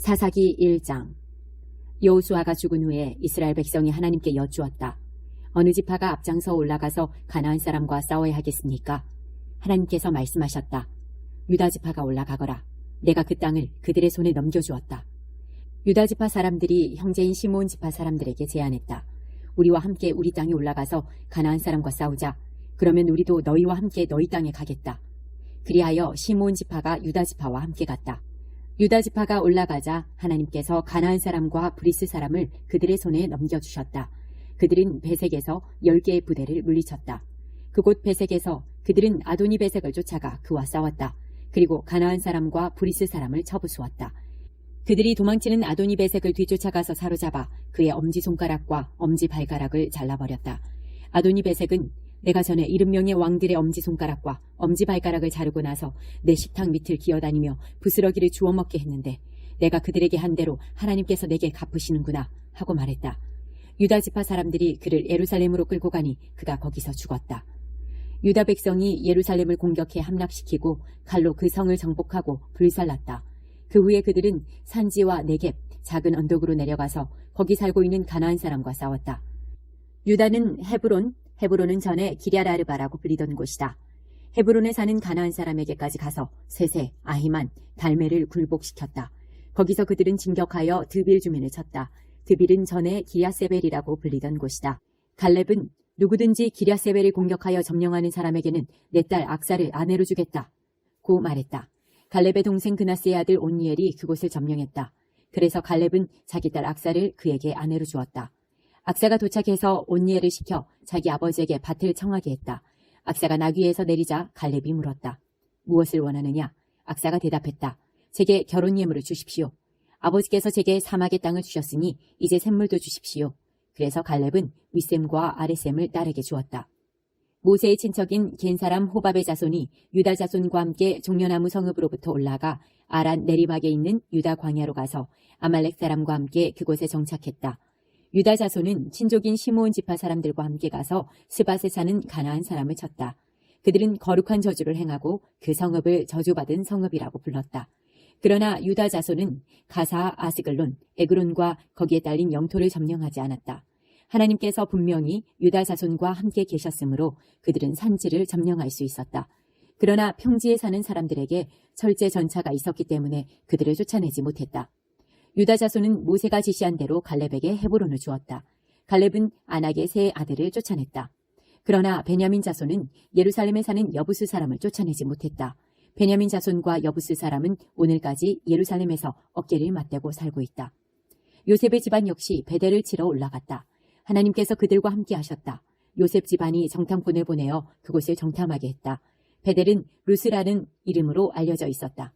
사사기 1장. 여호수아가 죽은 후에 이스라엘 백성이 하나님께 여쭈었다. 어느 지파가 앞장서 올라가서 가나안 사람과 싸워야 하겠습니까? 하나님께서 말씀하셨다. 유다 지파가 올라가거라. 내가 그 땅을 그들의 손에 넘겨주었다. 유다 지파 사람들이 형제인 시므온 지파 사람들에게 제안했다. 우리와 함께 우리 땅에 올라가서 가나안 사람과 싸우자. 그러면 우리도 너희와 함께 너희 땅에 가겠다. 그리하여 시므온 지파가 유다 지파와 함께 갔다. 유다 지파가 올라가자 하나님께서 가나안 사람과 브리스 사람을 그들의 손에 넘겨주셨다. 그들은 베색에서 10개의 부대를 물리쳤다. 그곳 베색에서 그들은 아도니 베색을 쫓아가 그와 싸웠다. 그리고 가나안 사람과 브리스 사람을 쳐부수었다. 그들이 도망치는 아도니 베색을 뒤쫓아가서 사로잡아 그의 엄지손가락과 엄지발가락을 잘라버렸다. 아도니 베색은 내가 전에 70명의 왕들의 엄지손가락과 엄지발가락을 자르고 나서 내 식탁 밑을 기어다니며 부스러기를 주워 먹게 했는데 내가 그들에게 한 대로 하나님께서 내게 갚으시는구나 하고 말했다. 유다 지파 사람들이 그를 예루살렘으로 끌고 가니 그가 거기서 죽었다. 유다 백성이 예루살렘을 공격해 함락시키고 칼로 그 성을 정복하고 불살랐다. 그 후에 그들은 산지와 네겝, 작은 언덕으로 내려가서 거기 살고 있는 가나안 사람과 싸웠다. 유다는 헤브론은 전에 기랴르바라고 불리던 곳이다. 헤브론에 사는 가나안 사람에게까지 가서 세세, 아히만, 달메를 굴복시켰다. 거기서 그들은 진격하여 드빌 주민을 쳤다. 드빌은 전에 기랴세벨이라고 불리던 곳이다. 갈렙은 누구든지 기랴세벨을 공격하여 점령하는 사람에게는 내 딸 악사를 아내로 주겠다 고 말했다. 갈렙의 동생 그나스의 아들 온니엘이 그곳을 점령했다. 그래서 갈렙은 자기 딸 악사를 그에게 아내로 주었다. 악사가 도착해서 온니엘을 시켜 자기 아버지에게 밭을 청하게 했다. 악사가 나귀에서 내리자 갈렙이 물었다. 무엇을 원하느냐? 악사가 대답했다. 제게 결혼 예물을 주십시오. 아버지께서 제게 사막의 땅을 주셨으니 이제 샘물도 주십시오. 그래서 갈렙은 윗샘과 아랫샘을 딸에게 주었다. 모세의 친척인 겐 사람 호밥의 자손이 유다 자손과 함께 종려나무 성읍으로부터 올라가 아란 내리막에 있는 유다 광야로 가서 아말렉 사람과 함께 그곳에 정착했다. 유다 자손은 친족인 시므온 지파 사람들과 함께 가서 스밧에 사는 가나안 사람을 쳤다. 그들은 거룩한 저주를 행하고 그 성읍을 저주받은 성읍이라고 불렀다. 그러나 유다 자손은 가사, 아스글론, 에그론과 거기에 딸린 영토를 점령하지 않았다. 하나님께서 분명히 유다 자손과 함께 계셨으므로 그들은 산지를 점령할 수 있었다. 그러나 평지에 사는 사람들에게 철제 전차가 있었기 때문에 그들을 쫓아내지 못했다. 유다 자손은 모세가 지시한 대로 갈렙에게 헤브론을 주었다. 갈렙은 아낙의 세 아들을 쫓아냈다. 그러나 베냐민 자손은 예루살렘에 사는 여부스 사람을 쫓아내지 못했다. 베냐민 자손과 여부스 사람은 오늘까지 예루살렘에서 어깨를 맞대고 살고 있다. 요셉의 집안 역시 베델을 치러 올라갔다. 하나님께서 그들과 함께 하셨다. 요셉 집안이 정탐꾼을 보내어 그곳을 정탐하게 했다. 베델은 루스라는 이름으로 알려져 있었다.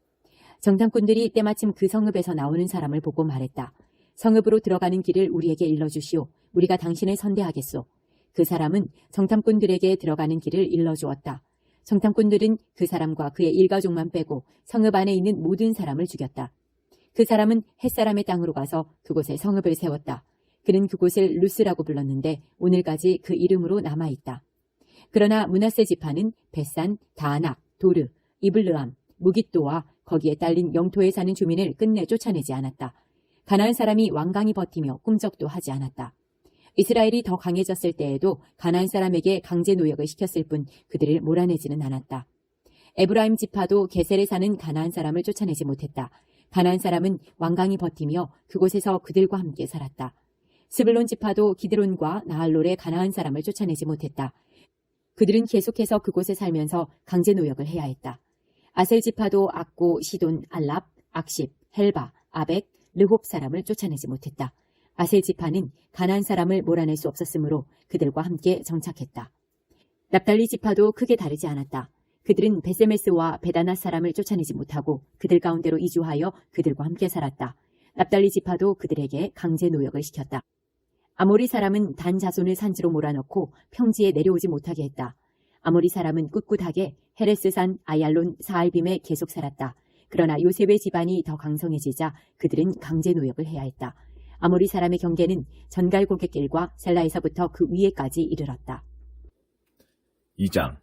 정탐꾼들이 때마침 그 성읍에서 나오는 사람을 보고 말했다. 성읍으로 들어가는 길을 우리에게 일러주시오. 우리가 당신을 선대하겠소. 그 사람은 정탐꾼들에게 들어가는 길을 일러주었다. 정탐꾼들은 그 사람과 그의 일가족만 빼고 성읍 안에 있는 모든 사람을 죽였다. 그 사람은 햇사람의 땅으로 가서 그곳에 성읍을 세웠다. 그는 그곳을 루스라고 불렀는데 오늘까지 그 이름으로 남아있다. 그러나 므낫세 지파는 벳산, 다아낙, 도르, 이블르암, 무깃도와 거기에 딸린 영토에 사는 주민을 끝내 쫓아내지 않았다. 가나안 사람이 완강히 버티며 꿈쩍도 하지 않았다. 이스라엘이 더 강해졌을 때에도 가나안 사람에게 강제 노역을 시켰을 뿐 그들을 몰아내지는 않았다. 에브라임 지파도 게셀에 사는 가나안 사람을 쫓아내지 못했다. 가나안 사람은 완강히 버티며 그곳에서 그들과 함께 살았다. 스불론 지파도 기드론과 나할롤의 가나안 사람을 쫓아내지 못했다. 그들은 계속해서 그곳에 살면서 강제 노역을 해야 했다. 아셀 지파도 악고, 시돈, 알랍, 악십, 헬바, 아벡, 르홉 사람을 쫓아내지 못했다. 아셀 지파는 가나안 사람을 몰아낼 수 없었으므로 그들과 함께 정착했다. 납달리 지파도 크게 다르지 않았다. 그들은 베세메스와 베다나 사람을 쫓아내지 못하고 그들 가운데로 이주하여 그들과 함께 살았다. 납달리 지파도 그들에게 강제 노역을 시켰다. 아모리 사람은 단 자손을 산지로 몰아넣고 평지에 내려오지 못하게 했다. 아모리 사람은 꿋꿋하게 헤레스산 아얄론 사알빔에 계속 살았다. 그러나 요셉의 집안이 더 강성해지자 그들은 강제 노역을 해야 했다. 아모리 사람의 경계는 전갈 골갯길과 셀라에서부터 그 위에까지 이르렀다. 2장.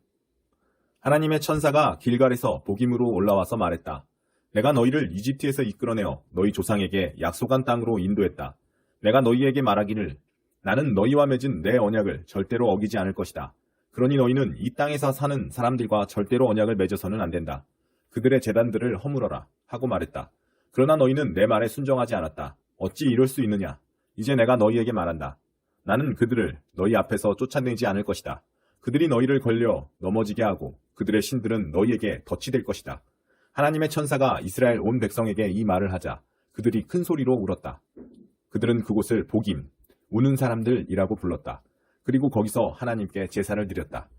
하나님의 천사가 길갈에서 복임으로 올라와서 말했다. 내가 너희를 이집트에서 이끌어내어 너희 조상에게 약속한 땅으로 인도했다. 내가 너희에게 말하기를 나는 너희와 맺은 내 언약을 절대로 어기지 않을 것이다. 그러니 너희는 이 땅에서 사는 사람들과 절대로 언약을 맺어서는 안 된다. 그들의 제단들을 허물어라 하고 말했다. 그러나 너희는 내 말에 순종하지 않았다. 어찌 이럴 수 있느냐? 이제 내가 너희에게 말한다. 나는 그들을 너희 앞에서 쫓아내지 않을 것이다. 그들이 너희를 걸려 넘어지게 하고 그들의 신들은 너희에게 덫이 될 것이다. 하나님의 천사가 이스라엘 온 백성에게 이 말을 하자 그들이 큰 소리로 울었다. 그들은 그곳을 복임, 우는 사람들이라고 불렀다. 그리고 거기서 하나님께 제사를 드렸다.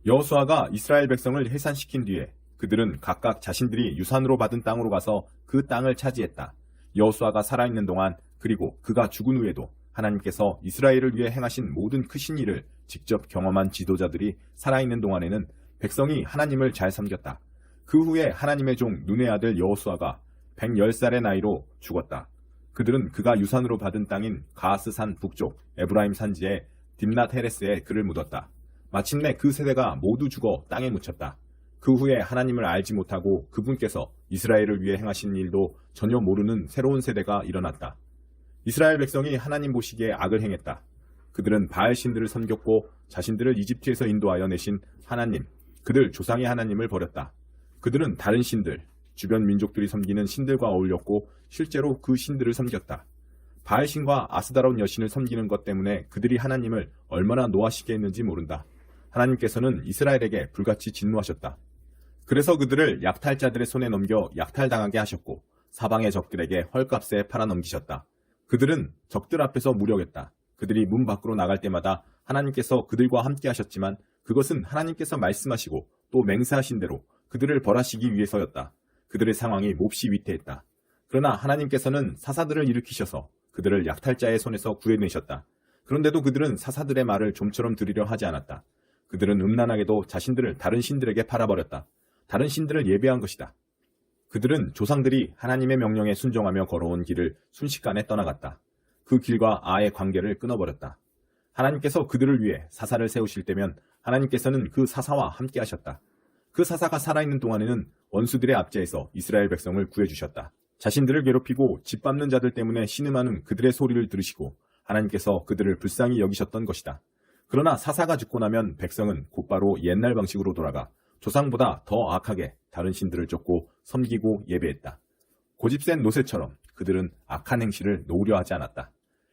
여호수아가 이스라엘 백성을 해산시킨 뒤에 그들은 각각 자신들이 유산으로 받은 땅으로 가서 그 땅을 차지했다. 여호수아가 살아있는 동안 그리고 그가 죽은 후에도 하나님께서 이스라엘을 위해 행하신 모든 크신 일을 직접 경험한 지도자들이 살아있는 동안에는 백성이 하나님을 잘 섬겼다. 그 후에 하나님의 종 눈의 아들 여호수아가 110살의 나이로 죽었다. 그들은 그가 유산으로 받은 땅인 가스산 북쪽 에브라임 산지에 딥낫 헤레스에 그를 묻었다. 마침내 그 세대가 모두 죽어 땅에 묻혔다. 그 후에 하나님을 알지 못하고 그분께서 이스라엘을 위해 행하신 일도 전혀 모르는 새로운 세대가 일어났다. 이스라엘 백성이 하나님 보시기에 악을 행했다. 그들은 바알 신들을 섬겼고 자신들을 이집트에서 인도하여 내신 하나님, 그들 조상의 하나님을 버렸다. 그들은 다른 신들, 주변 민족들이 섬기는 신들과 어울렸고 실제로 그 신들을 섬겼다. 바알 신과 아스다롯 여신을 섬기는 것 때문에 그들이 하나님을 얼마나 노하시게 했는지 모른다. 하나님께서는 이스라엘에게 불같이 진노하셨다. 그래서 그들을 약탈자들의 손에 넘겨 약탈당하게 하셨고 사방의 적들에게 헐값에 팔아넘기셨다. 그들은 적들 앞에서 무력했다. 그들이 문 밖으로 나갈 때마다 하나님께서 그들과 함께 하셨지만 그것은 하나님께서 말씀하시고 또 맹세하신 대로 그들을 벌하시기 위해서였다. 그들의 상황이 몹시 위태했다. 그러나 하나님께서는 사사들을 일으키셔서 그들을 약탈자의 손에서 구해내셨다. 그런데도 그들은 사사들의 말을 좀처럼 들으려 하지 않았다. 그들은 음란하게도 자신들을 다른 신들에게 팔아버렸다. 다른 신들을 예배한 것이다. 그들은 조상들이 하나님의 명령에 순종하며 걸어온 길을 순식간에 떠나갔다. 그 길과 아의 관계를 끊어버렸다. 하나님께서 그들을 위해 사사를 세우실 때면 하나님께서는 그 사사와 함께 하셨다. 그 사사가 살아있는 동안에는 원수들의 압제에서 이스라엘 백성을 구해주셨다. 자신들을 괴롭히고 짓밟는 자들 때문에 신음하는 그들의 소리를 들으시고 하나님께서 그들을 불쌍히 여기셨던 것이다. 그러나 사사가 죽고 나면 백성은 곧바로 옛날 방식으로 돌아가 조상보다 더 악하게 다른 신들을 쫓고 섬기고 예배했다. 고집센 노새처럼 그들은 악한 행실을 놓으려 하지 않았다.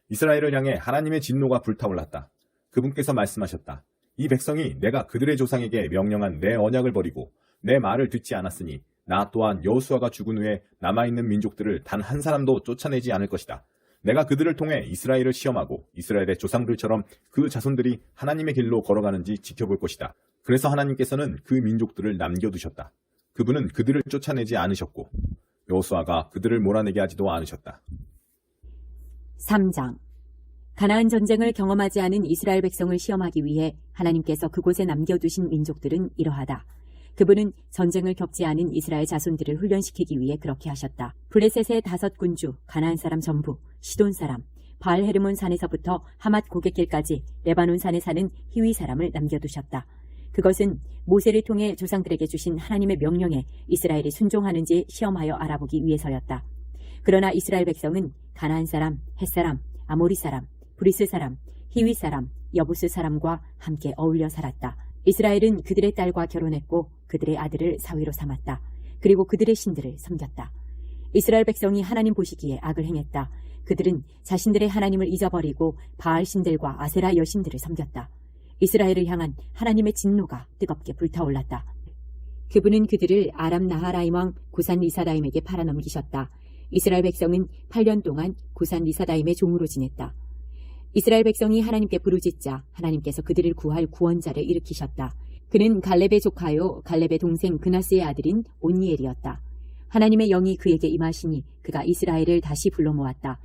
이스라엘을 향해 하나님의 진노가 불타올랐다. 그분께서 말씀하셨다. 이 백성이 내가 그들의 조상에게 명령한 내 언약을 버리고 내 말을 듣지 않았으니 나 또한 여호수아가 죽은 후에 남아있는 민족들을 단 한 사람도 쫓아내지 않을 것이다. 내가 그들을 통해 이스라엘을 시험하고 이스라엘의 조상들처럼 그 자손들이 하나님의 길로 걸어가는지 지켜볼 것이다. 그래서 하나님께서는 그 민족들을 남겨두셨다. 그분은 그들을 쫓아내지 않으셨고 여호수아가 그들을 몰아내게 하지도 않으셨다. 3장. 가나안 전쟁을 경험하지 않은 이스라엘 백성을 시험하기 위해 하나님께서 그곳에 남겨두신 민족들은 이러하다. 그분은 전쟁을 겪지 않은 이스라엘 자손들을 훈련시키기 위해 그렇게 하셨다. 블레셋의 5군주, 가나안 사람 전부, 시돈 사람, 바알 헤르몬 산에서부터 하맛 고갯길까지 레바논 산에 사는 히위 사람을 남겨두셨다. 그것은 모세를 통해 조상들에게 주신 하나님의 명령에 이스라엘이 순종하는지 시험하여 알아보기 위해서였다. 그러나 이스라엘 백성은 가나안 사람, 헷 사람, 아모리 사람, 브리스 사람, 히위 사람, 여부스 사람과 함께 어울려 살았다. 이스라엘은 그들의 딸과 결혼했고 그들의 아들을 사위로 삼았다. 그리고 그들의 신들을 섬겼다. 이스라엘 백성이 하나님 보시기에 악을 행했다. 그들은 자신들의 하나님을 잊어버리고 바알 신들과 아세라 여신들을 섬겼다. 이스라엘을 향한 하나님의 진노가 뜨겁게 불타올랐다. 그분은 그들을 아람 나하라임 왕 구산 리사다임에게 팔아넘기셨다. 이스라엘 백성은 8년 동안 구산 리사다임의 종으로 지냈다. 이스라엘 백성이 하나님께 부르짖자 하나님께서 그들을 구할 구원자를 일으키셨다. 그는 갈렙의 조카요 갈렙의 동생 그나스의 아들인 온니엘이었다. 하나님의 영이 그에게 임하시니 그가 이스라엘을 다시 불러 모았다.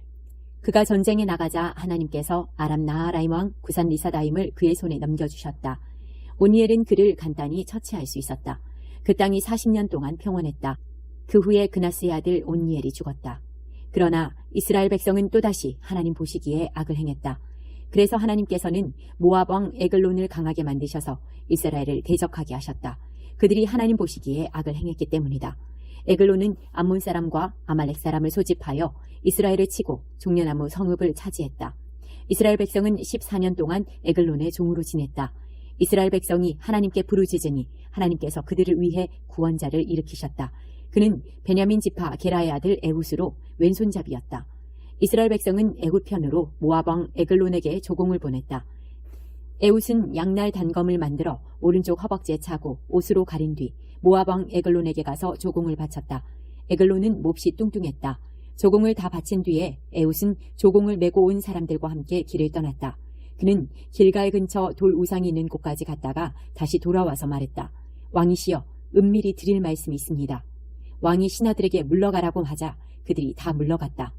그가 전쟁에 나가자 하나님께서 아람 나하라임 왕 구산 리사다임을 그의 손에 넘겨주셨다. 온니엘은 그를 간단히 처치할 수 있었다. 그 땅이 40년 동안 평온했다. 그 후에 그나스의 아들 온니엘이 죽었다. 그러나 이스라엘 백성은 또다시 하나님 보시기에 악을 행했다. 그래서 하나님께서는 모압 왕 에글론을 강하게 만드셔서 이스라엘을 대적하게 하셨다. 그들이 하나님 보시기에 악을 행했기 때문이다. 에글론은 암몬 사람과 아말렉 사람을 소집하여 이스라엘을 치고 종려나무 성읍을 차지했다. 이스라엘 백성은 14년 동안 에글론의 종으로 지냈다. 이스라엘 백성이 하나님께 부르짖으니 하나님께서 그들을 위해 구원자를 일으키셨다. 그는 베냐민 지파 게라의 아들 에훗으로 왼손잡이였다. 이스라엘 백성은 애굽 편으로 모압 왕 에글론에게 조공을 보냈다. 에훗은 양날 단검을 만들어 오른쪽 허벅지에 차고 옷으로 가린 뒤 모압 왕 에글론에게 가서 조공을 바쳤다. 에글론은 몹시 뚱뚱했다. 조공을 다 바친 뒤에 에훗은 조공을 메고 온 사람들과 함께 길을 떠났다. 그는 길갈 근처 돌 우상이 있는 곳까지 갔다가 다시 돌아와서 말했다. 왕이시여, 은밀히 드릴 말씀이 있습니다. 왕이 신하들에게 물러가라고 하자 그들이 다 물러갔다.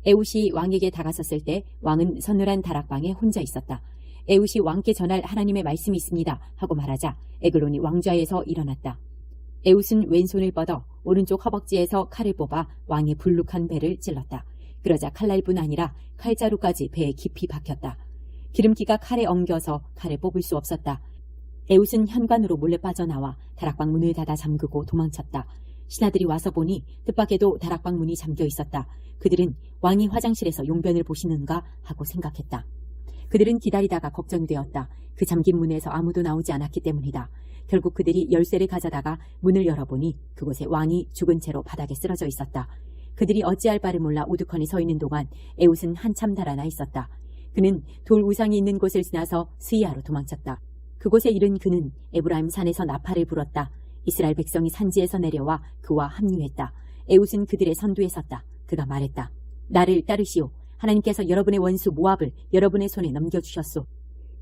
에훗이 왕에게 다가섰을 때 왕은 서늘한 다락방에 혼자 있었다. 에훗이 왕께 전할 하나님의 말씀이 있습니다 하고 말하자 에글론이 왕좌에서 일어났다. 에훗은 왼손을 뻗어 오른쪽 허벅지에서 칼을 뽑아 왕의 불룩한 배를 찔렀다. 그러자 칼날뿐 아니라 칼자루까지 배에 깊이 박혔다. 기름기가 칼에 엉겨서 칼을 뽑을 수 없었다. 에훗은 현관으로 몰래 빠져나와 다락방 문을 닫아 잠그고 도망쳤다. 신하들이 와서 보니 뜻밖에도 다락방 문이 잠겨 있었다. 그들은 왕이 화장실에서 용변을 보시는가 하고 생각했다. 그들은 기다리다가 걱정이 되었다. 그 잠긴 문에서 아무도 나오지 않았기 때문이다. 결국 그들이 열쇠를 가져다가 문을 열어보니 그곳에 왕이 죽은 채로 바닥에 쓰러져 있었다. 그들이 어찌할 바를 몰라 우두커니 서 있는 동안 에훗은 한참 달아나 있었다. 그는 돌 우상이 있는 곳을 지나서 스이아로 도망쳤다. 그곳에 이른 그는 에브라임 산에서 나팔을 불었다. 이스라엘 백성이 산지에서 내려와 그와 합류했다. 에훗은 그들의 선두에 섰다. 그가 말했다. 나를 따르시오. 하나님께서 여러분의 원수 모압을 여러분의 손에 넘겨주셨소.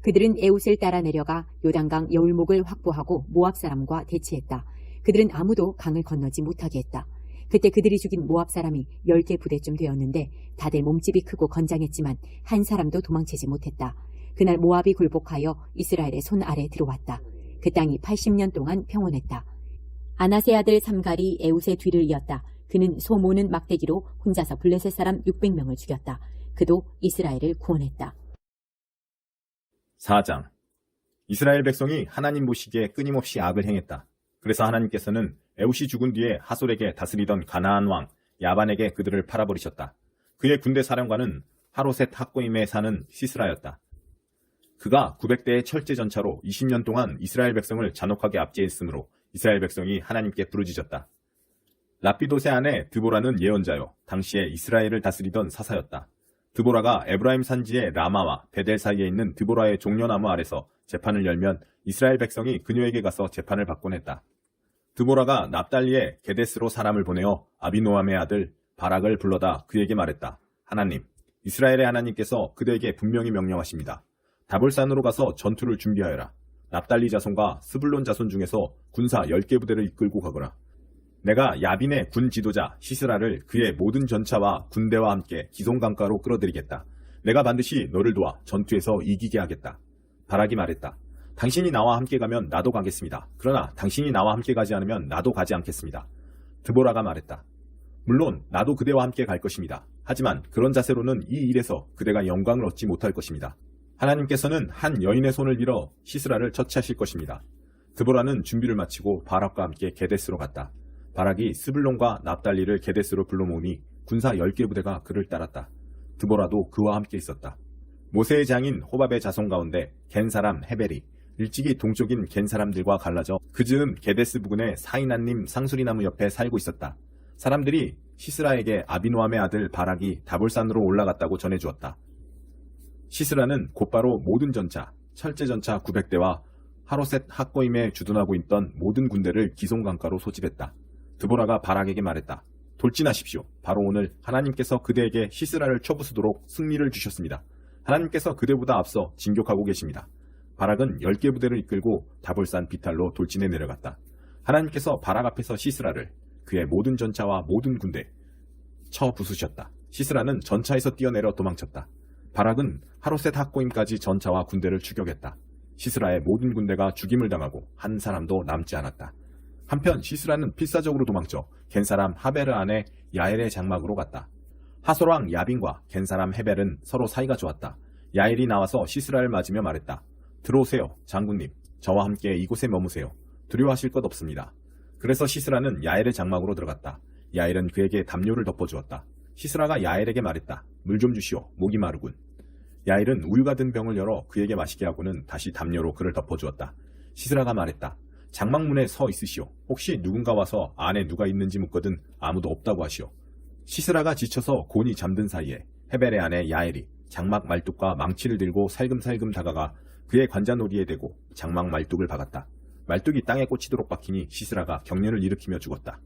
그들은 에훗을 따라 내려가 요단강 여울목을 확보하고 모압 사람과 대치했다. 그들은 아무도 강을 건너지 못하게 했다. 그때 그들이 죽인 모압 사람이 10개 부대쯤 되었는데 다들 몸집이 크고 건장했지만 한 사람도 도망치지 못했다. 그날 모압이 굴복하여 이스라엘의 손 아래 들어왔다. 그 땅이 80년 동안 평온했다. 아나세 아들 삼갈이 에훗의 뒤를 이었다. 그는 소 모는 막대기로 혼자서 블레셋 사람 600명을 죽였다. 그도 이스라엘을 구원했다. 4장. 이스라엘 백성이 하나님 보시기에 끊임없이 악을 행했다. 그래서 하나님께서는 에훗이 죽은 뒤에 하솔에게 다스리던 가나안 왕 야반에게 그들을 팔아버리셨다. 그의 군대 사령관은 하로셋 학고임에 사는 시스라였다. 그가 900대의 철제 전차로 20년 동안 이스라엘 백성을 잔혹하게 압제했으므로 이스라엘 백성이 하나님께 부르짖었다. 라피도세 아내 드보라는 예언자요 당시에 이스라엘을 다스리던 사사였다. 드보라가 에브라임 산지의 라마와 베델 사이에 있는 드보라의 종려나무 아래서 재판을 열면 이스라엘 백성이 그녀에게 가서 재판을 받곤 했다. 드보라가 납달리의 게데스로 사람을 보내어 아비노함의 아들 바락을 불러다 그에게 말했다. 하나님, 이스라엘의 하나님께서 그대에게 분명히 명령하십니다. 다볼산으로 가서 전투를 준비하여라. 납달리 자손과 스불론 자손 중에서 군사 10개 부대를 이끌고 가거라. 내가 야빈의 군 지도자 시스라를 그의 모든 전차와 군대와 함께 기송강가로 끌어들이겠다. 내가 반드시 너를 도와 전투에서 이기게 하겠다. 바락이 말했다. 당신이 나와 함께 가면 나도 가겠습니다. 그러나 당신이 나와 함께 가지 않으면 나도 가지 않겠습니다. 드보라가 말했다. 물론 나도 그대와 함께 갈 것입니다. 하지만 그런 자세로는 이 일에서 그대가 영광을 얻지 못할 것입니다. 하나님께서는 한 여인의 손을 빌어 시스라를 처치하실 것입니다. 드보라는 준비를 마치고 바락과 함께 게데스로 갔다. 바락이 스불론과 납달리를 게데스로 불러 모으니 군사 10개 부대가 그를 따랐다. 드보라도 그와 함께 있었다. 모세의 장인 호밥의 자손 가운데 겐 사람 헤벨이 일찍이 동쪽인 겐 사람들과 갈라져 그 즈음 게데스 부근의 사이나님 상수리나무 옆에 살고 있었다. 사람들이 시스라에게 아비노함의 아들 바락이 다볼산으로 올라갔다고 전해주었다. 시스라는 곧바로 모든 전차, 철제 전차 900대와 하로셋 학고임에 주둔하고 있던 모든 군대를 기송강가로 소집했다. 드보라가 바락에게 말했다. 돌진하십시오. 바로 오늘 하나님께서 그대에게 시스라를 쳐부수도록 승리를 주셨습니다. 하나님께서 그대보다 앞서 진격하고 계십니다. 바락은 10개 부대를 이끌고 다볼산 비탈로 돌진해 내려갔다. 하나님께서 바락 앞에서 시스라를 그의 모든 전차와 모든 군대 쳐부수셨다. 시스라는 전차에서 뛰어내려 도망쳤다. 바락은 하로셋 학고임까지 전차와 군대를 추격했다. 시스라의 모든 군대가 죽임을 당하고 한 사람도 남지 않았다. 한편 시스라는 필사적으로 도망쳐 겐사람 하베르 안에 야엘의 장막으로 갔다. 하솔왕 야빈과 겐사람 헤벨은 서로 사이가 좋았다. 야엘이 나와서 시스라를 맞으며 말했다. 들어오세요, 장군님. 저와 함께 이곳에 머무세요. 두려워하실 것 없습니다. 그래서 시스라는 야엘의 장막으로 들어갔다. 야엘은 그에게 담요를 덮어주었다. 시스라가 야엘에게 말했다. 물 좀 주시오. 목이 마르군. 야엘은 우유가 든 병을 열어 그에게 마시게 하고는 다시 담요로 그를 덮어주었다. 시스라가 말했다. 장막문에 서 있으시오. 혹시 누군가 와서 안에 누가 있는지 묻거든 아무도 없다고 하시오. 시스라가 지쳐서 곤히 잠든 사이에 헤벨의 아내 야엘이 장막 말뚝과 망치를 들고 살금살금 다가가 그의 관자놀이에 대고 장막 말뚝을 박았다. 말뚝이 땅에 꽂히도록 박히니 시스라가 경련을 일으키며 죽었다.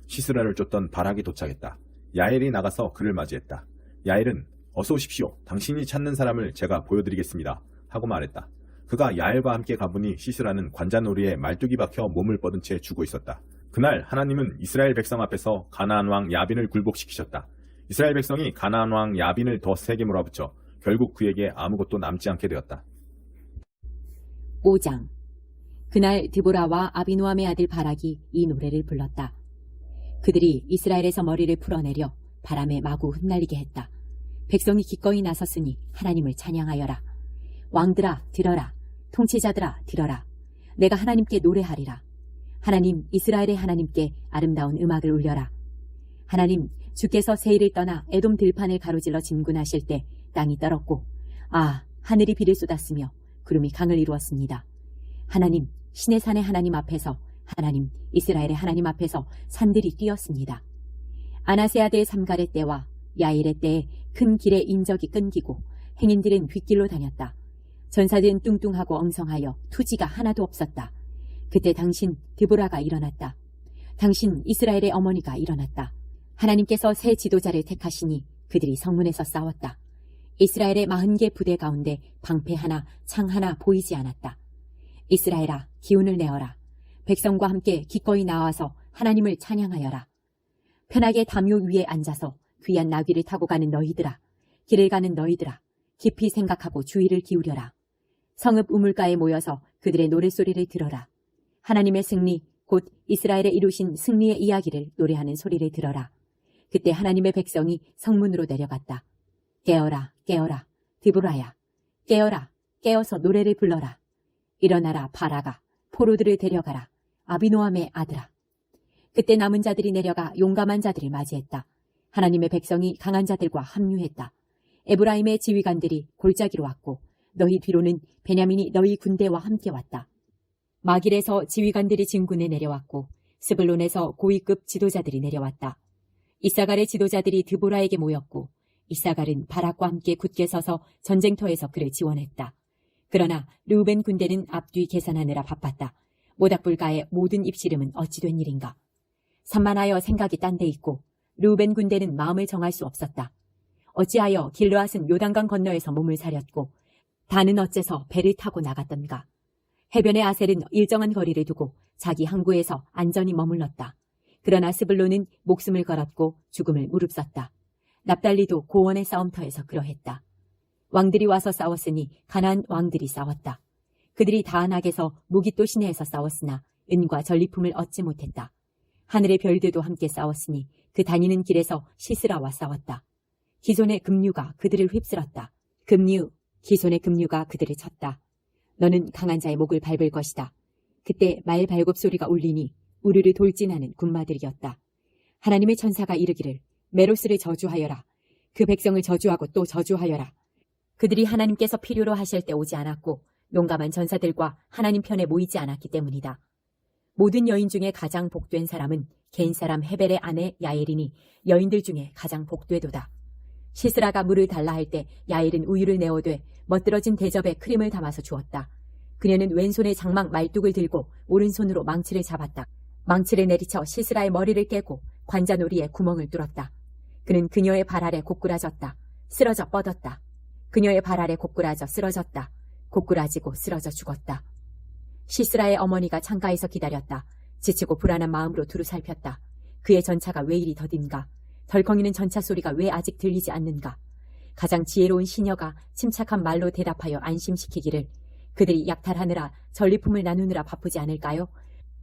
시스라를 쫓던 바락이 도착했다. 야엘이 나가서 그를 맞이했다. 야엘은 어서 오십시오. 당신이 찾는 사람을 제가 보여드리겠습니다. 하고 말했다. 그가 야엘과 함께 가보니 시스라는 관자놀이에 말뚝이 박혀 몸을 뻗은 채 죽어 있었다. 그날 하나님은 이스라엘 백성 앞에서 가나안 왕 야빈을 굴복시키셨다. 이스라엘 백성이 가나안 왕 야빈을 더 세게 몰아붙여 결국 그에게 아무것도 남지 않게 되었다. 5장. 그날 드보라와 아비노함의 아들 바락이 이 노래를 불렀다. 그들이 이스라엘에서 머리를 풀어내려 바람에 마구 흩날리게 했다. 백성이 기꺼이 나섰으니 하나님을 찬양하여라. 왕들아 들어라. 통치자들아 들어라. 내가 하나님께 노래하리라. 하나님 이스라엘의 하나님께 아름다운 음악을 울려라. 하나님 주께서 세일을 떠나 에돔 들판을 가로질러 진군하실 때 땅이 떨었고 하늘이 비를 쏟았으며 구름이 강을 이루었습니다. 하나님 신의 산의 하나님 앞에서 하나님 이스라엘의 하나님 앞에서 산들이 뛰었습니다. 아나세 아들 삼갈의 때와 야일의 때에 큰 길의 인적이 끊기고 행인들은 뒷길로 다녔다. 전사들은 뚱뚱하고 엉성하여 투지가 하나도 없었다. 그때 당신 드보라가 일어났다. 당신 이스라엘의 어머니가 일어났다. 하나님께서 새 지도자를 택하시니 그들이 성문에서 싸웠다. 이스라엘의 40개 부대 가운데 방패 하나, 창 하나 보이지 않았다. 이스라엘아, 기운을 내어라. 백성과 함께 기꺼이 나와서 하나님을 찬양하여라. 편하게 담요 위에 앉아서 귀한 나귀를 타고 가는 너희들아, 길을 가는 너희들아, 깊이 생각하고 주의를 기울여라. 성읍 우물가에 모여서 그들의 노랫소리를 들어라. 하나님의 승리, 곧 이스라엘에 이루신 승리의 이야기를 노래하는 소리를 들어라. 그때 하나님의 백성이 성문으로 내려갔다. 깨어라, 깨어라, 드보라야. 깨어라, 깨어서 노래를 불러라. 일어나라, 바라가. 포로들을 데려가라. 아비노함의 아들아. 그때 남은 자들이 내려가 용감한 자들을 맞이했다. 하나님의 백성이 강한 자들과 합류했다. 에브라임의 지휘관들이 골짜기로 왔고 너희 뒤로는 베냐민이 너희 군대와 함께 왔다. 마길에서 지휘관들이 진군에 내려왔고 스불론에서 고위급 지도자들이 내려왔다. 이사갈의 지도자들이 드보라에게 모였고 이사갈은 바락과 함께 굳게 서서 전쟁터에서 그를 지원했다. 그러나 르우벤 군대는 앞뒤 계산하느라 바빴다. 모닥불가의 모든 입씨름은 어찌 된 일인가. 산만하여 생각이 딴 데 있고 르우벤 군대는 마음을 정할 수 없었다. 어찌하여 길르앗은 요단강 건너에서 몸을 사렸고 단은 어째서 배를 타고 나갔던가. 해변의 아셀은 일정한 거리를 두고 자기 항구에서 안전히 머물렀다. 그러나 스불론은 목숨을 걸었고 죽음을 무릅썼다. 납달리도 고원의 싸움터에서 그러했다. 왕들이 와서 싸웠으니 가나안 왕들이 싸웠다. 그들이 다한악에서 무깃도 시내에서 싸웠으나 은과 전리품을 얻지 못했다. 하늘의 별들도 함께 싸웠으니 그 다니는 길에서 시스라와 싸웠다. 기손의 급류가 그들을 휩쓸었다. 기손의 급류가 그들을 쳤다. 너는 강한 자의 목을 밟을 것이다. 그때 말 발굽 소리가 울리니 우르르 돌진하는 군마들이었다. 하나님의 천사가 이르기를 메로스를 저주하여라. 그 백성을 저주하고 또 저주하여라. 그들이 하나님께서 필요로 하실 때 오지 않았고 용감한 전사들과 하나님 편에 모이지 않았기 때문이다. 모든 여인 중에 가장 복된 사람은 개인 사람 헤벨의 아내 야엘이니 여인들 중에 가장 복되도다. 시스라가 물을 달라 할 때 야엘은 우유를 내어되 멋들어진 대접에 크림을 담아서 주었다. 그녀는 왼손에 장막 말뚝을 들고 오른손으로 망치를 잡았다. 망치를 내리쳐 시스라의 머리를 깨고 관자놀이에 구멍을 뚫었다. 그는 그녀의 발 아래 고꾸라졌다. 쓰러져 뻗었다. 그녀의 발 아래 고꾸라져 쓰러졌다. 고꾸라지고 쓰러져 죽었다. 시스라의 어머니가 창가에서 기다렸다. 지치고 불안한 마음으로 두루 살폈다. 그의 전차가 왜 이리 더딘가? 덜컹이는 전차 소리가 왜 아직 들리지 않는가? 가장 지혜로운 시녀가 침착한 말로 대답하여 안심시키기를 그들이 약탈하느라 전리품을 나누느라 바쁘지 않을까요?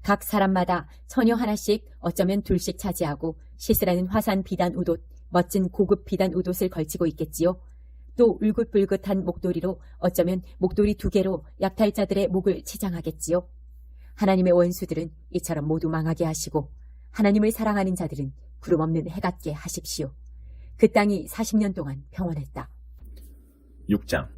각 사람마다 처녀 하나씩 어쩌면 둘씩 차지하고 시스라는 화산 비단 우돛, 멋진 고급 비단 우돛을 걸치고 있겠지요. 또 울긋불긋한 목도리로 어쩌면 목도리 2개로 약탈자들의 목을 치장하겠지요. 하나님의 원수들은 이처럼 모두 망하게 하시고 하나님을 사랑하는 자들은 구름 없는 해 같게 하십시오. 그 땅이 40년 동안 평온했다. 6장.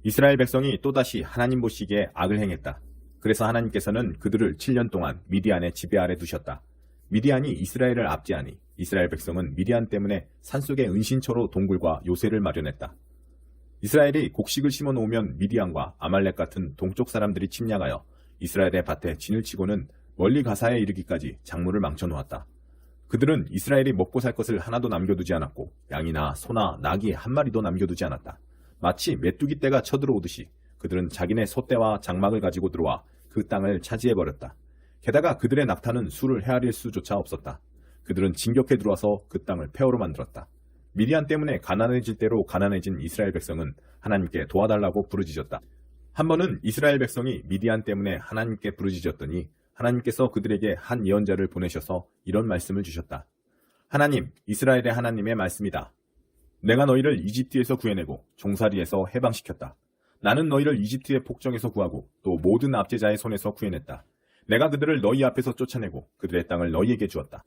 이스라엘 백성이 또다시 하나님 보시기에 악을 행했다. 그래서 하나님께서는 그들을 7년 동안 미디안의 지배 아래 두셨다. 미디안이 이스라엘을 압제하니 이스라엘 백성은 미디안 때문에 산속의 은신처로 동굴과 요새를 마련했다. 이스라엘이 곡식을 심어 놓으면 미디안과 아말렉 같은 동쪽 사람들이 침략하여 이스라엘의 밭에 진을 치고는 멀리 가사에 이르기까지 작물을 망쳐 놓았다. 그들은 이스라엘이 먹고 살 것을 하나도 남겨두지 않았고 양이나 소나 낙이 한 마리도 남겨두지 않았다. 마치 메뚜기 떼가 쳐들어오듯이 그들은 자기네 소떼와 장막을 가지고 들어와 그 땅을 차지해버렸다. 게다가 그들의 낙타는 수를 헤아릴 수조차 없었다. 그들은 진격해 들어와서 그 땅을 폐허로 만들었다. 미디안 때문에 가난해질 대로 가난해진 이스라엘 백성은 하나님께 도와달라고 부르짖었다. 한 번은 이스라엘 백성이 미디안 때문에 하나님께 부르짖었더니 하나님께서 그들에게 한 예언자를 보내셔서 이런 말씀을 주셨다. 하나님, 이스라엘의 하나님의 말씀이다. 내가 너희를 이집트에서 구해내고 종살이에서 해방시켰다. 나는 너희를 이집트의 폭정에서 구하고 또 모든 압제자의 손에서 구해냈다. 내가 그들을 너희 앞에서 쫓아내고 그들의 땅을 너희에게 주었다.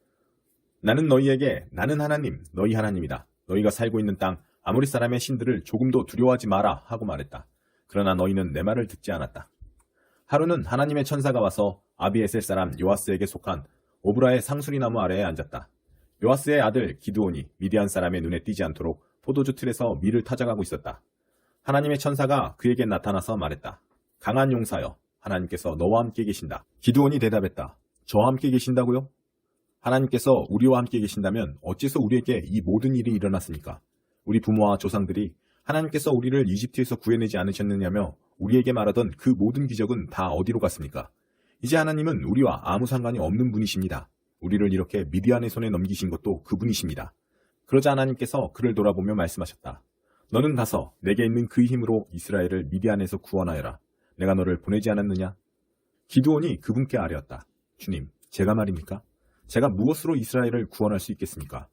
나는 너희에게 나는 하나님, 너희 하나님이다. 너희가 살고 있는 땅 아무리 사람의 신들을 조금도 두려워하지 마라 하고 말했다. 그러나 너희는 내 말을 듣지 않았다. 하루는 하나님의 천사가 와서 아비에셀 사람 요아스에게 속한 오브라의 상수리 나무 아래에 앉았다. 요아스의 아들 기드온이 미디안 사람의 눈에 띄지 않도록 포도주 틀에서 밀을 타작하고 있었다. 하나님의 천사가 그에게 나타나서 말했다. 강한 용사여, 하나님께서 너와 함께 계신다. 기드온이 대답했다. 저와 함께 계신다고요? 하나님께서 우리와 함께 계신다면 어째서 우리에게 이 모든 일이 일어났습니까? 우리 부모와 조상들이 하나님께서 우리를 이집트에서 구해내지 않으셨느냐며 우리에게 말하던 그 모든 기적은 다 어디로 갔습니까? 이제 하나님은 우리와 아무 상관이 없는 분이십니다. 우리를 이렇게 미디안의 손에 넘기신 것도 그분이십니다. 그러자 하나님께서 그를 돌아보며 말씀하셨다. 너는 가서 내게 있는 그 힘으로 이스라엘을 미디안에서 구원하여라. 내가 너를 보내지 않았느냐? 기드온이 그분께 아뢰었다. 주님, 제가 말입니까? 제가 무엇으로 이스라엘을 구원할 수 있겠습니까?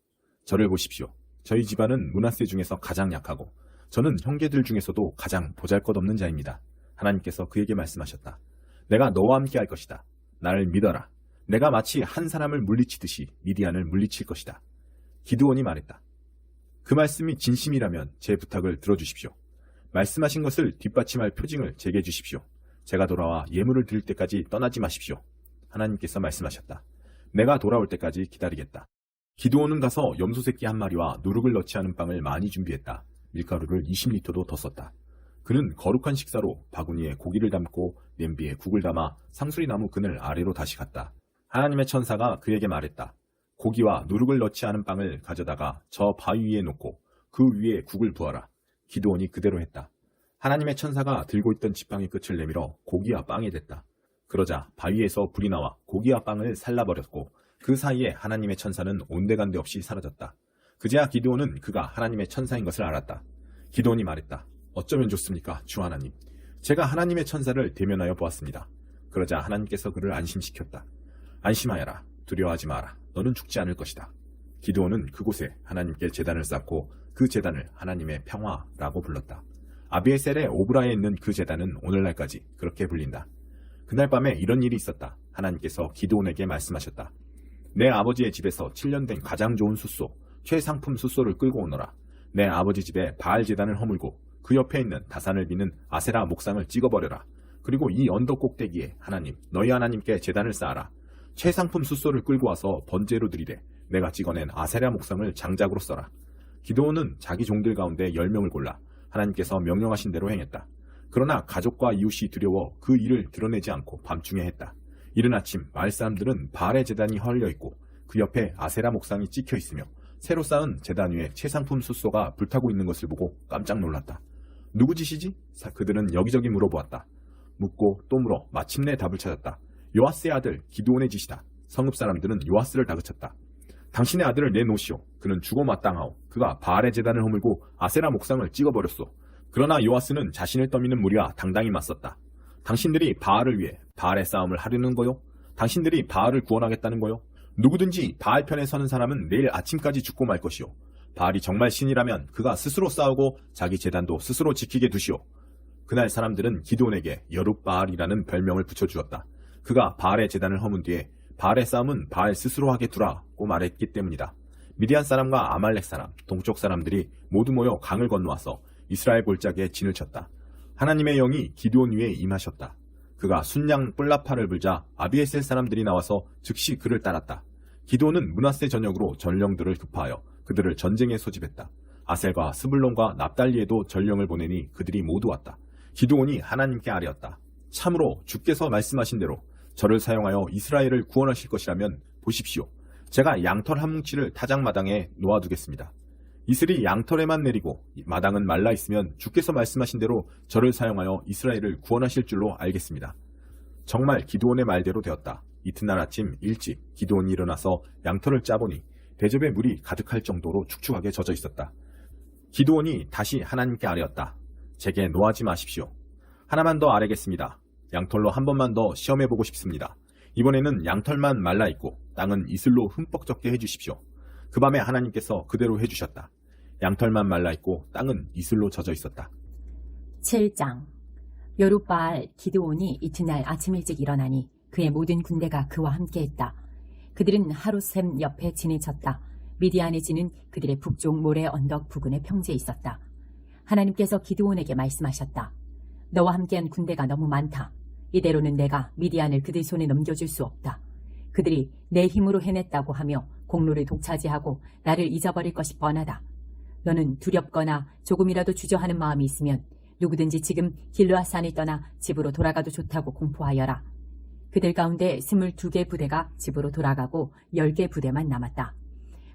저를 보십시오. 저희 집안은 므낫세 중에서 가장 약하고 저는 형제들 중에서도 가장 보잘것없는 자입니다. 하나님께서 그에게 말씀하셨다. 내가 너와 함께 할 것이다. 나를 믿어라. 내가 마치 한 사람을 물리치듯이 미디안을 물리칠 것이다. 기드온이 말했다. 그 말씀이 진심이라면 제 부탁을 들어주십시오. 말씀하신 것을 뒷받침할 표징을 제게 주십시오. 제가 돌아와 예물을 드릴 때까지 떠나지 마십시오. 하나님께서 말씀하셨다. 내가 돌아올 때까지 기다리겠다. 기드온은 가서 염소 새끼 한 마리와 누룩을 넣지 않은 빵을 많이 준비했다. 밀가루를 20리터도 더 썼다. 그는 거룩한 식사로 바구니에 고기를 담고 냄비에 국을 담아 상수리나무 그늘 아래로 다시 갔다. 하나님의 천사가 그에게 말했다. 고기와 누룩을 넣지 않은 빵을 가져다가 저 바위 위에 놓고 그 위에 국을 부어라. 기드온이 그대로 했다. 하나님의 천사가 들고 있던 지팡이 끝을 내밀어 고기와 빵에 댔다. 그러자 바위에서 불이 나와 고기와 빵을 살라버렸고 그 사이에 하나님의 천사는 온데간데 없이 사라졌다. 그제야 기드온은 그가 하나님의 천사인 것을 알았다. 기드온이 말했다. 어쩌면 좋습니까, 주 하나님. 제가 하나님의 천사를 대면하여 보았습니다. 그러자 하나님께서 그를 안심시켰다. 안심하여라. 두려워하지 마라. 너는 죽지 않을 것이다. 기드온은 그곳에 하나님께 제단을 쌓고 그 제단을 하나님의 평화라고 불렀다. 아비에셀의 오브라에 있는 그 제단은 오늘날까지 그렇게 불린다. 그날 밤에 이런 일이 있었다. 하나님께서 기드온에게 말씀하셨다. 내 아버지의 집에서 7년 된 가장 좋은 숫소, 최상품 숫소를 끌고 오너라. 내 아버지 집에 바알 제단을 허물고 그 옆에 있는 다산을 비는 아세라 목상을 찍어버려라. 그리고 이 언덕 꼭대기에 하나님, 너희 하나님께 제단을 쌓아라. 최상품 숫소를 끌고 와서 번제로 드리되 내가 찍어낸 아세라 목상을 장작으로 써라. 기드온은 자기 종들 가운데 10명을 골라 하나님께서 명령하신 대로 행했다. 그러나 가족과 이웃이 두려워 그 일을 드러내지 않고 밤중에 했다. 이른 아침 마을 사람들은 바알의 제단이 헐려 있고 그 옆에 아세라 목상이 찍혀 있으며 새로 쌓은 제단 위에 최상품 숫소가 불타고 있는 것을 보고 깜짝 놀랐다. 누구 짓이지? 그들은 여기저기 물어보았다. 묻고 또 물어 마침내 답을 찾았다. 요아스의 아들 기드온의 짓이다. 성읍 사람들은 요아스를 다그쳤다. 당신의 아들을 내놓으시오. 그는 죽어 마땅하오. 그가 바알의 제단을 허물고 아세라 목상을 찍어버렸소. 그러나 요아스는 자신을 떠미는 무리와 당당히 맞섰다. 당신들이 바알을 위해 바알의 싸움을 하려는 거요? 당신들이 바알을 구원하겠다는 거요? 누구든지 바알 편에 서는 사람은 내일 아침까지 죽고 말 것이오. 바알이 정말 신이라면 그가 스스로 싸우고 자기 제단도 스스로 지키게 두시오. 그날 사람들은 기드온에게 여룻바알이라는 별명을 붙여주었다. 그가 바알의 제단을 허문 뒤에 바알의 싸움은 바알 스스로 하게 두라고 말했기 때문이다. 미디안 사람과 아말렉 사람, 동쪽 사람들이 모두 모여 강을 건너와서 이스라엘 골짜기에 진을 쳤다. 하나님의 영이 기드온 위에 임하셨다. 그가 순양 뿔라파를 불자 아비에셀 사람들이 나와서 즉시 그를 따랐다. 기드온은 므낫세 전역으로 전령들을 급파하여 그들을 전쟁에 소집했다. 아셀과 스불론과 납달리에도 전령을 보내니 그들이 모두 왔다. 기드온이 하나님께 아뢰었다. 참으로 주께서 말씀하신 대로 저를 사용하여 이스라엘을 구원하실 것이라면 보십시오. 제가 양털 한 뭉치를 타작마당에 놓아두겠습니다. 이슬이 양털에만 내리고 마당은 말라 있으면 주께서 말씀하신 대로 저를 사용하여 이스라엘을 구원하실 줄로 알겠습니다. 정말 기드온의 말대로 되었다. 이튿날 아침 일찍 기드온이 일어나서 양털을 짜보니 대접에 물이 가득할 정도로 축축하게 젖어 있었다. 기드온이 다시 하나님께 아뢰었다. 제게 노하지 마십시오. 하나만 더 아뢰겠습니다. 양털로 한 번만 더 시험해보고 싶습니다. 이번에는 양털만 말라있고 땅은 이슬로 흠뻑 젖게 해주십시오. 그 밤에 하나님께서 그대로 해주셨다. 양털만 말라있고 땅은 이슬로 젖어 있었다. 7장. 여룻바알 기드온이 이튿날 아침 일찍 일어나니 그의 모든 군대가 그와 함께했다. 그들은 하루샘 옆에 진을 쳤다. 미디안의 진은 그들의 북쪽 모래 언덕 부근에 평지에 있었다. 하나님께서 기드온에게 말씀하셨다. 너와 함께한 군대가 너무 많다. 이대로는 내가 미디안을 그들 손에 넘겨줄 수 없다. 그들이 내 힘으로 해냈다고 하며 공로를 독차지하고 나를 잊어버릴 것이 뻔하다. 너는 두렵거나 조금이라도 주저하는 마음이 있으면 누구든지 지금 길르앗산을 떠나 집으로 돌아가도 좋다고 공포하여라. 그들 가운데 22개 부대가 집으로 돌아가고 10개 부대만 남았다.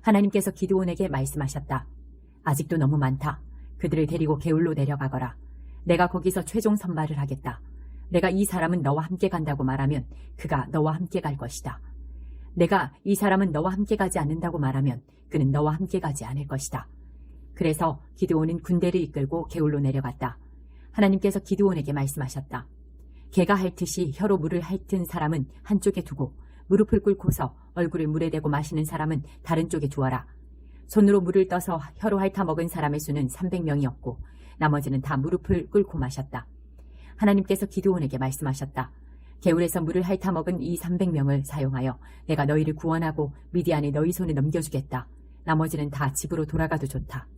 하나님께서 기드온에게 말씀하셨다. 아직도 너무 많다. 그들을 데리고 게울로 내려가거라. 내가 거기서 최종 선발을 하겠다. 내가 이 사람은 너와 함께 간다고 말하면 그가 너와 함께 갈 것이다. 내가 이 사람은 너와 함께 가지 않는다고 말하면 그는 너와 함께 가지 않을 것이다. 그래서 기드온은 군대를 이끌고 게울로 내려갔다. 하나님께서 기드온에게 말씀하셨다. 개가 핥듯이 혀로 물을 핥은 사람은 한쪽에 두고 무릎을 꿇고서 얼굴을 물에 대고 마시는 사람은 다른 쪽에 두어라. 손으로 물을 떠서 혀로 핥아 먹은 사람의 수는 300명이었고 나머지는 다 무릎을 꿇고 마셨다. 하나님께서 기드온에게 말씀하셨다. 게울에서 물을 핥아 먹은 이 300명을 사용하여 내가 너희를 구원하고 미디안을 너희 손에 넘겨주겠다. 나머지는 다 집으로 돌아가도 좋다.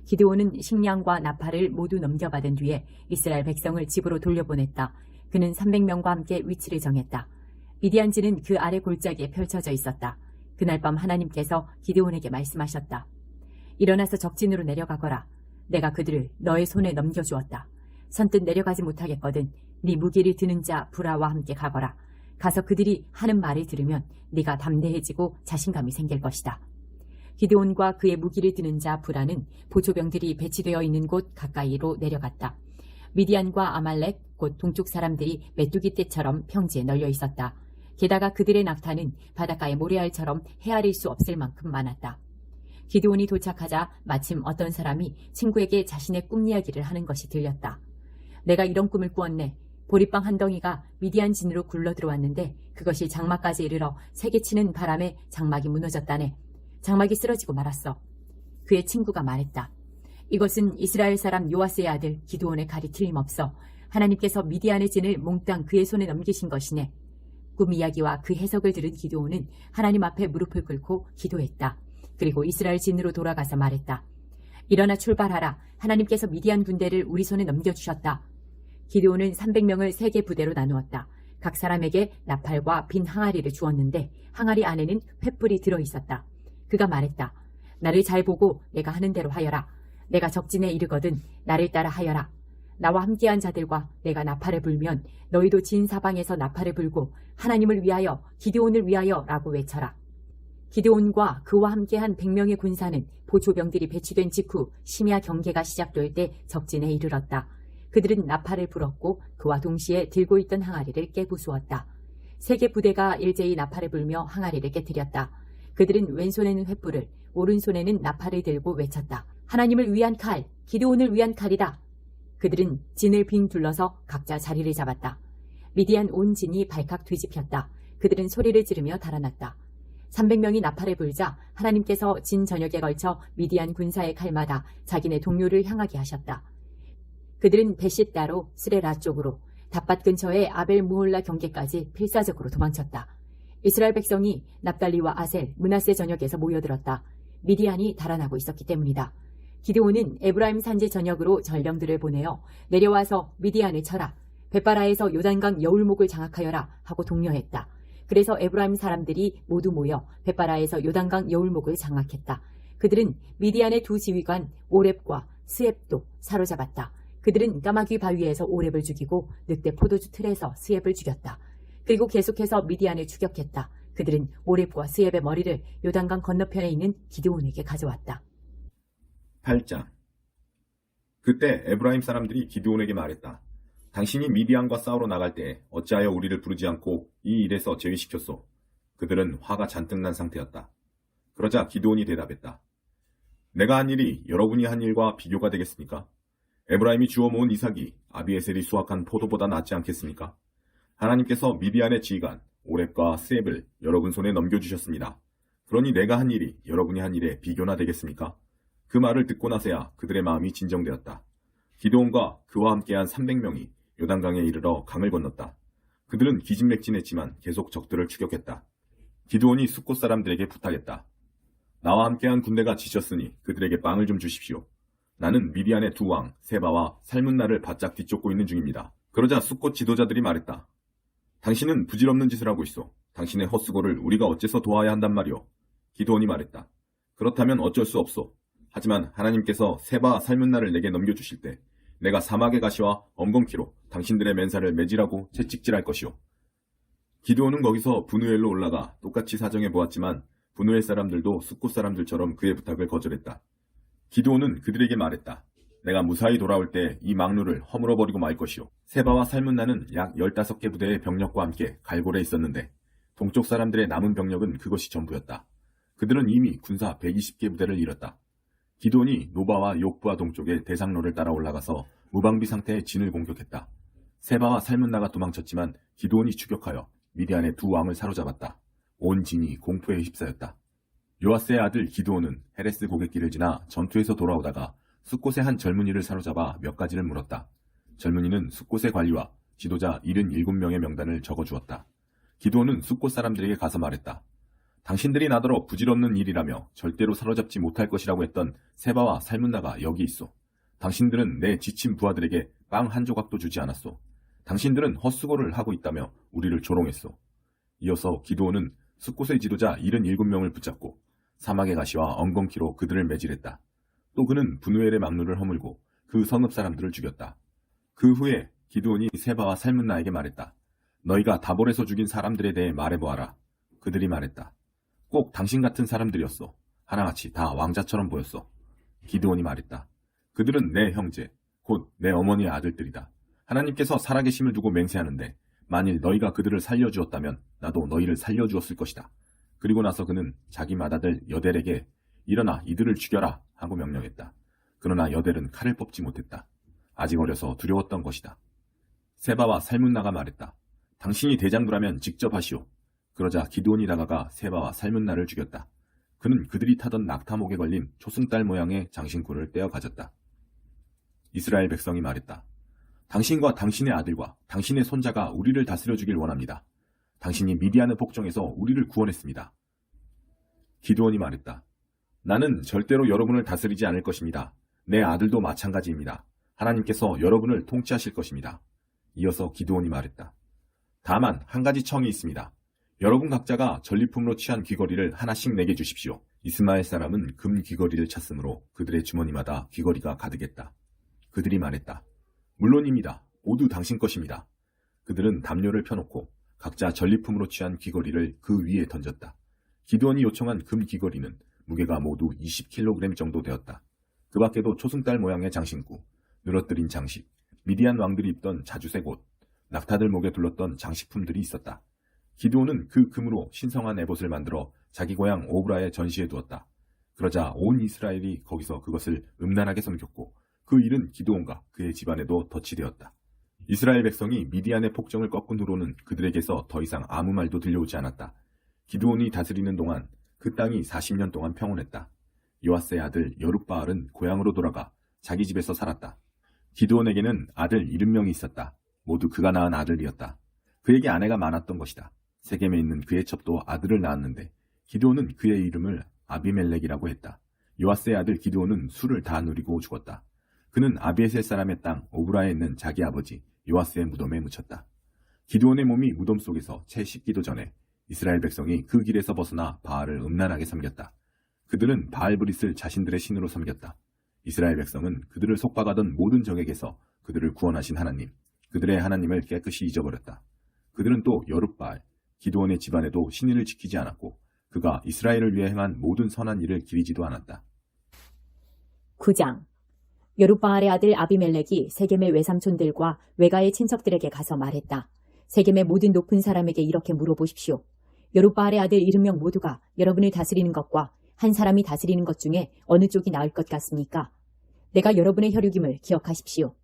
기드온은 식량과 나팔을 모두 넘겨받은 뒤에 이스라엘 백성을 집으로 돌려보냈다. 그는 300명과 함께 위치를 정했다. 미디안진은 그 아래 골짜기에 펼쳐져 있었다. 그날 밤 하나님께서 기드온에게 말씀하셨다. 일어나서 적진으로 내려가거라. 내가 그들을 너의 손에 넘겨주었다. 선뜻 내려가지 못하겠거든 네 무기를 드는 자 브라와 함께 가거라. 가서 그들이 하는 말을 들으면 네가 담대해지고 자신감이 생길 것이다. 기드온과 그의 무기를 드는 자 브라는 보초병들이 배치되어 있는 곳 가까이로 내려갔다. 미디안과 아말렉 곧 동쪽 사람들이 메뚜기 떼처럼 평지에 널려 있었다. 게다가 그들의 낙타는 바닷가의 모래알처럼 헤아릴 수 없을 만큼 많았다. 기드온이 도착하자 마침 어떤 사람이 친구에게 자신의 꿈 이야기를 하는 것이 들렸다. 내가 이런 꿈을 꾸었네. 보리빵 한 덩이가 미디안 진으로 굴러 들어왔는데 그것이 장막까지 이르러 세게치는 바람에 장막이 무너졌다네. 장막이 쓰러지고 말았어. 그의 친구가 말했다. 이것은 이스라엘 사람 요아스의 아들 기드온의 칼이 틀림없어. 하나님께서 미디안의 진을 몽땅 그의 손에 넘기신 것이네. 꿈 이야기와 그 해석을 들은 기드온은 하나님 앞에 무릎을 꿇고 기도했다. 그리고 이스라엘 진으로 돌아가서 말했다. 일어나 출발하라. 하나님께서 미디안 군대를 우리 손에 넘겨주셨다. 기드온은 300명을 3개 부대로 나누었다. 각 사람에게 나팔과 빈 항아리를 주었는데 항아리 안에는 횃불이 들어있었다. 그가 말했다. 나를 잘 보고 내가 하는 대로 하여라. 내가 적진에 이르거든 나를 따라 하여라. 나와 함께한 자들과 내가 나팔을 불면 너희도 진 사방에서 나팔을 불고 하나님을 위하여 기드온을 위하여 라고 외쳐라. 기드온과 그와 함께한 100명의 군사는 보초병들이 배치된 직후 심야 경계가 시작될 때 적진에 이르렀다. 그들은 나팔을 불었고 그와 동시에 들고 있던 항아리를 깨부수었다. 3개 부대가 일제히 나팔을 불며 항아리를 깨뜨렸다. 그들은 왼손에는 횃불을 오른손에는 나팔을 들고 외쳤다. 하나님을 위한 칼, 기드온을 위한 칼이다. 그들은 진을 빙 둘러서 각자 자리를 잡았다. 미디안 온 진이 발칵 뒤집혔다. 그들은 소리를 지르며 달아났다. 300명이 나팔을 불자 하나님께서 진 전역에 걸쳐 미디안 군사의 칼마다 자기네 동료를 향하게 하셨다. 그들은 베싯다로 스레라 쪽으로 닷밭 근처의 아벨 무홀라 경계까지 필사적으로 도망쳤다. 이스라엘 백성이 납달리와 아셀, 므낫세 전역에서 모여들었다. 미디안이 달아나고 있었기 때문이다. 기드온은 에브라임 산지 전역으로 전령들을 보내어 내려와서 미디안을 쳐라. 벳바라에서 요단강 여울목을 장악하여라 하고 독려했다. 그래서 에브라임 사람들이 모두 모여 벳바라에서 요단강 여울목을 장악했다. 그들은 미디안의 두 지휘관 오렙과 스앱도 사로잡았다. 그들은 까마귀 바위에서 오렙을 죽이고 늑대 포도주 틀에서 스앱을 죽였다. 그리고 계속해서 미디안을 추격했다. 그들은 오렙과 스앱의 머리를 요단강 건너편에 있는 기드온에게 가져왔다. 8장. 그때 에브라임 사람들이 기드온에게 말했다. 당신이 미디안과 싸우러 나갈 때 어찌하여 우리를 부르지 않고 이 일에서 제외시켰소? 그들은 화가 잔뜩 난 상태였다. 그러자 기드온이 대답했다. 내가 한 일이 여러분이 한 일과 비교가 되겠습니까? 에브라임이 주워 모은 이삭이 아비에셀이 수확한 포도보다 낫지 않겠습니까? 하나님께서 미디안의 지휘관 오렙과 스앱을 여러분 손에 넘겨주셨습니다. 그러니 내가 한 일이 여러분이 한 일에 비교나 되겠습니까? 그 말을 듣고 나서야 그들의 마음이 진정되었다. 기드온과 그와 함께한 300명이 요단강에 이르러 강을 건넜다. 그들은 기진맥진했지만 계속 적들을 추격했다. 기드온이 숫곳 사람들에게 부탁했다. 나와 함께한 군대가 지쳤으니 그들에게 빵을 좀 주십시오. 나는 미디안의 두 왕 세바와 살문나를 바짝 뒤쫓고 있는 중입니다. 그러자 숫곳 지도자들이 말했다. 당신은 부질없는 짓을 하고 있어. 당신의 헛수고를 우리가 어째서 도와야 한단 말이오. 기드온이 말했다. 그렇다면 어쩔 수 없소. 하지만 하나님께서 세바와 살문나를 내게 넘겨주실 때 내가 사막의 가시와 엉겅퀴로 당신들의 맨살을 매질하고 채찍질할 것이오. 기드온은 거기서 분우엘로 올라가 똑같이 사정해 보았지만 분우엘 사람들도 숫곳 사람들처럼 그의 부탁을 거절했다. 기드온은 그들에게 말했다. 내가 무사히 돌아올 때 이 망루를 허물어버리고 말 것이오. 세바와 살문나는 약 15개 부대의 병력과 함께 갈골에 있었는데 동쪽 사람들의 남은 병력은 그것이 전부였다. 그들은 이미 군사 120개 부대를 잃었다. 기드온이 노바와 욕부와 동쪽의 대상로를 따라 올라가서 무방비 상태의 진을 공격했다. 세바와 살문나가 도망쳤지만 기드온이 추격하여 미디안의 두 왕을 사로잡았다. 온 진이 공포에 휩싸였다. 요아스의 아들 기드온은 헤레스 고갯길을 지나 전투에서 돌아오다가 숫곳의 한 젊은이를 사로잡아 몇 가지를 물었다. 젊은이는 숫곳의 관리와 지도자 77명의 명단을 적어주었다. 기드온은 숫곳 사람들에게 가서 말했다. 당신들이 나더러 부질없는 일이라며 절대로 사로잡지 못할 것이라고 했던 세바와 살문나가 여기 있어. 당신들은 내 지친 부하들에게 빵 한 조각도 주지 않았소. 당신들은 헛수고를 하고 있다며 우리를 조롱했소. 이어서 기드온은 숫곳의 지도자 77명을 붙잡고 사막의 가시와 엉겅퀴로 그들을 매질했다. 또 그는 분우엘의 망루를 허물고 그 성읍 사람들을 죽였다. 그 후에 기드온이 세바와 살문나에게 말했다. 너희가 다볼에서 죽인 사람들에 대해 말해보아라. 그들이 말했다. 꼭 당신 같은 사람들이었어. 하나같이 다 왕자처럼 보였어. 기드온이 말했다. 그들은 내 형제, 곧 내 어머니의 아들들이다. 하나님께서 살아계심을 두고 맹세하는데 만일 너희가 그들을 살려주었다면 나도 너희를 살려주었을 것이다. 그리고 나서 그는 자기 맏아들 여델에게 일어나 이들을 죽여라 하고 명령했다. 그러나 여델은 칼을 뽑지 못했다. 아직 어려서 두려웠던 것이다. 세바와 살문나가 말했다. 당신이 대장부라면 직접 하시오. 그러자 기드온이 다가가 세바와 살문나를 죽였다. 그는 그들이 타던 낙타목에 걸린 초승달 모양의 장신구를 떼어 가졌다. 이스라엘 백성이 말했다. 당신과 당신의 아들과 당신의 손자가 우리를 다스려 주길 원합니다. 당신이 미디안의 복종에서 우리를 구원했습니다. 기드온이 말했다. 나는 절대로 여러분을 다스리지 않을 것입니다. 내 아들도 마찬가지입니다. 하나님께서 여러분을 통치하실 것입니다. 이어서 기드온이 말했다. 다만 한 가지 청이 있습니다. 여러분 각자가 전리품으로 취한 귀걸이를 하나씩 내게 주십시오. 이스마엘 사람은 금 귀걸이를 찾으므로 그들의 주머니마다 귀걸이가 가득했다. 그들이 말했다. 물론입니다. 모두 당신 것입니다. 그들은 담요를 펴놓고 각자 전리품으로 취한 귀걸이를 그 위에 던졌다. 기드온이 요청한 금 귀걸이는 무게가 모두 20kg 정도 되었다. 그 밖에도 초승달 모양의 장신구, 늘어뜨린 장식, 미디안 왕들이 입던 자주색 옷, 낙타들 목에 둘렀던 장식품들이 있었다. 기드온은 그 금으로 신성한 에봇을 만들어 자기 고향 오브라에 전시해 두었다. 그러자 온 이스라엘이 거기서 그것을 음란하게 섬겼고 그 일은 기드온과 그의 집안에도 덧치되었다. 이스라엘 백성이 미디안의 폭정을 꺾은 후로는 그들에게서 더 이상 아무 말도 들려오지 않았다. 기드온이 다스리는 동안 그 땅이 40년 동안 평온했다. 요아스의 아들 여룻바알은 고향으로 돌아가 자기 집에서 살았다. 기드온에게는 아들 70명이 있었다. 모두 그가 낳은 아들이었다. 그에게 아내가 많았던 것이다. 세겜에 있는 그의 첩도 아들을 낳았는데 기드온은 그의 이름을 아비멜렉이라고 했다. 요아스의 아들 기드온은 술을 다 누리고 죽었다. 그는 아비에셀 사람의 땅 오브라에 있는 자기 아버지 요아스의 무덤에 묻혔다. 기드온의 몸이 무덤 속에서 채 씻기도 전에 이스라엘 백성이 그 길에서 벗어나 바알을 음란하게 섬겼다. 그들은 바알브릿을 자신들의 신으로 섬겼다. 이스라엘 백성은 그들을 속박하던 모든 적에게서 그들을 구원하신 하나님, 그들의 하나님을 깨끗이 잊어버렸다. 그들은 또 여룻바알, 기드온의 집안에도 신의를 지키지 않았고 그가 이스라엘을 위해 행한 모든 선한 일을 기리지도 않았다. 9장. 여룻바알의 아들 아비멜렉이 세겜의 외삼촌들과 외가의 친척들에게 가서 말했다. 세겜의 모든 높은 사람에게 이렇게 물어보십시오. 여룻바알의 아들 70명 모두가 여러분을 다스리는 것과 한 사람이 다스리는 것 중에 어느 쪽이 나을 것 같습니까? 내가 여러분의 혈육임을 기억하십시오.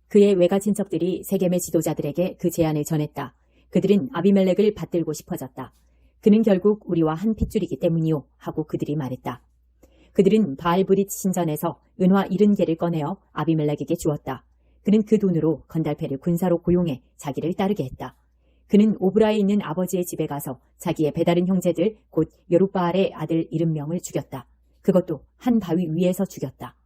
그의 외가 친척들이 세겜의 지도자들에게 그 제안을 전했다. 그들은 아비멜렉을 받들고 싶어졌다. 그는 결국 우리와 한 핏줄이기 때문이요 하고 그들이 말했다. 그들은 바알브릿 신전에서 은화 70개를 꺼내어 아비멜렉에게 주었다. 그는 그 돈으로 건달패를 군사로 고용해 자기를 따르게 했다. 그는 오브라에 있는 아버지의 집에 가서 자기의 배다른 형제들 곧 여룻바알의 아들 70명을 죽였다. 그것도 한 바위 위에서 죽였다.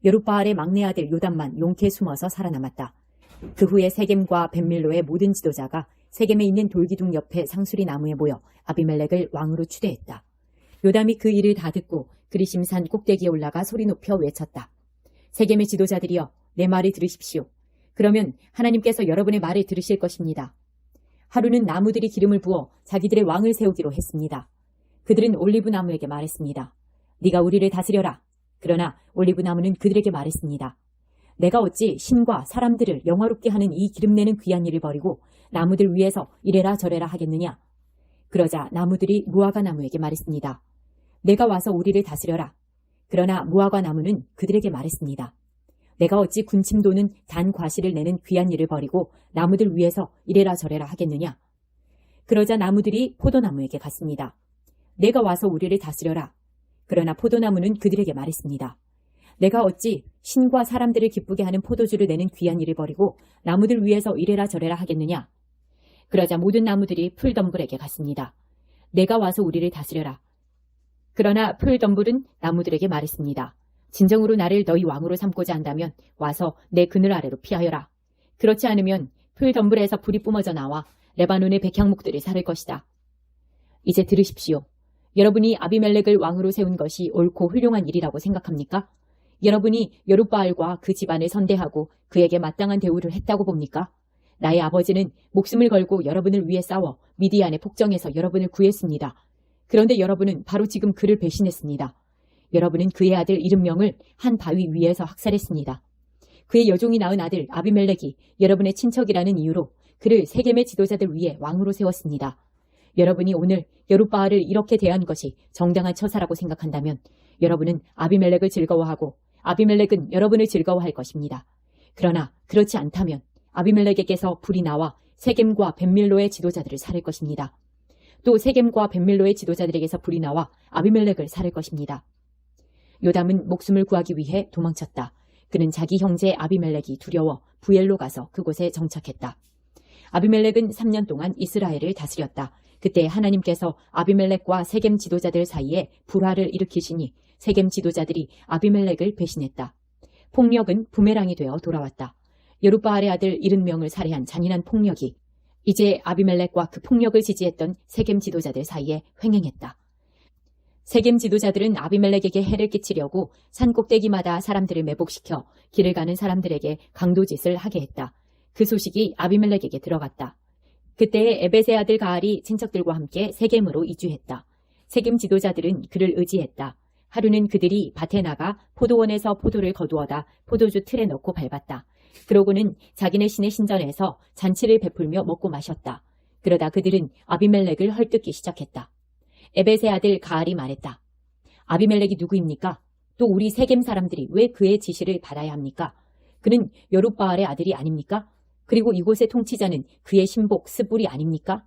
여룻바알의 막내 아들 요담만 용케 숨어서 살아남았다. 그 후에 세겜과 벳밀로의 모든 지도자가 세겜에 있는 돌기둥 옆에 상수리 나무에 모여 아비멜렉을 왕으로 추대했다. 요담이 그 일을 다 듣고 그리심산 꼭대기에 올라가 소리 높여 외쳤다. 세겜의 지도자들이여, 내 말을 들으십시오. 그러면 하나님께서 여러분의 말을 들으실 것입니다. 하루는 나무들이 기름을 부어 자기들의 왕을 세우기로 했습니다. 그들은 올리브 나무에게 말했습니다. 네가 우리를 다스려라. 그러나 올리브 나무는 그들에게 말했습니다. 내가 어찌 신과 사람들을 영화롭게 하는 이 기름내는 귀한 일을 버리고 나무들 위에서 이래라 저래라 하겠느냐. 그러자 나무들이 무화과 나무에게 말했습니다. 내가 와서 우리를 다스려라. 그러나 무화과 나무는 그들에게 말했습니다. 내가 어찌 군침 도는 단 과실을 내는 귀한 일을 버리고 나무들 위에서 이래라 저래라 하겠느냐. 그러자 나무들이 포도나무에게 갔습니다. 내가 와서 우리를 다스려라. 그러나 포도나무는 그들에게 말했습니다. 내가 어찌 신과 사람들을 기쁘게 하는 포도주를 내는 귀한 일을 버리고 나무들 위에서 이래라 저래라 하겠느냐. 그러자 모든 나무들이 풀덤불에게 갔습니다. 내가 와서 우리를 다스려라. 그러나 풀덤불은 나무들에게 말했습니다. 진정으로 나를 너희 왕으로 삼고자 한다면 와서 내 그늘 아래로 피하여라. 그렇지 않으면 풀덤불에서 불이 뿜어져 나와 레바논의 백향목들을 사를 것이다. 이제 들으십시오. 여러분이 아비멜렉을 왕으로 세운 것이 옳고 훌륭한 일이라고 생각합니까? 여러분이 여룻바알과 그 집안을 선대하고 그에게 마땅한 대우를 했다고 봅니까? 나의 아버지는 목숨을 걸고 여러분을 위해 싸워 미디안의 폭정에서 여러분을 구했습니다. 그런데 여러분은 바로 지금 그를 배신했습니다. 여러분은 그의 아들 70명을 한 바위 위에서 학살했습니다. 그의 여종이 낳은 아들 아비멜렉이 여러분의 친척이라는 이유로 그를 세겜의 지도자들 위에 왕으로 세웠습니다. 여러분이 오늘 여룻바알을 이렇게 대한 것이 정당한 처사라고 생각한다면 여러분은 아비멜렉을 즐거워하고 아비멜렉은 여러분을 즐거워할 것입니다. 그러나 그렇지 않다면 아비멜렉에게서 불이 나와 세겜과 벳밀로의 지도자들을 살릴 것입니다. 또 세겜과 벳밀로의 지도자들에게서 불이 나와 아비멜렉을 살릴 것입니다. 요담은 목숨을 구하기 위해 도망쳤다. 그는 자기 형제 아비멜렉이 두려워 부엘로 가서 그곳에 정착했다. 아비멜렉은 3년 동안 이스라엘을 다스렸다. 그때 하나님께서 아비멜렉과 세겜 지도자들 사이에 불화를 일으키시니 세겜 지도자들이 아비멜렉을 배신했다. 폭력은 부메랑이 되어 돌아왔다. 여룻바알의 아들 70명을 살해한 잔인한 폭력이 이제 아비멜렉과 그 폭력을 지지했던 세겜 지도자들 사이에 횡행했다. 세겜 지도자들은 아비멜렉에게 해를 끼치려고 산 꼭대기마다 사람들을 매복시켜 길을 가는 사람들에게 강도짓을 하게 했다. 그 소식이 아비멜렉에게 들어갔다. 그때에 에벳의 아들 가알이 친척들과 함께 세겜으로 이주했다. 세겜 지도자들은 그를 의지했다. 하루는 그들이 밭에 나가 포도원에서 포도를 거두어다 포도주 틀에 넣고 밟았다. 그러고는 자기네 신의 신전에서 잔치를 베풀며 먹고 마셨다. 그러다 그들은 아비멜렉을 헐뜯기 시작했다. 에벳의 아들 가알이 말했다. 아비멜렉이 누구입니까? 또 우리 세겜 사람들이 왜 그의 지시를 받아야 합니까? 그는 여룻바알의 아들이 아닙니까? 그리고 이곳의 통치자는 그의 신복 스불이 아닙니까?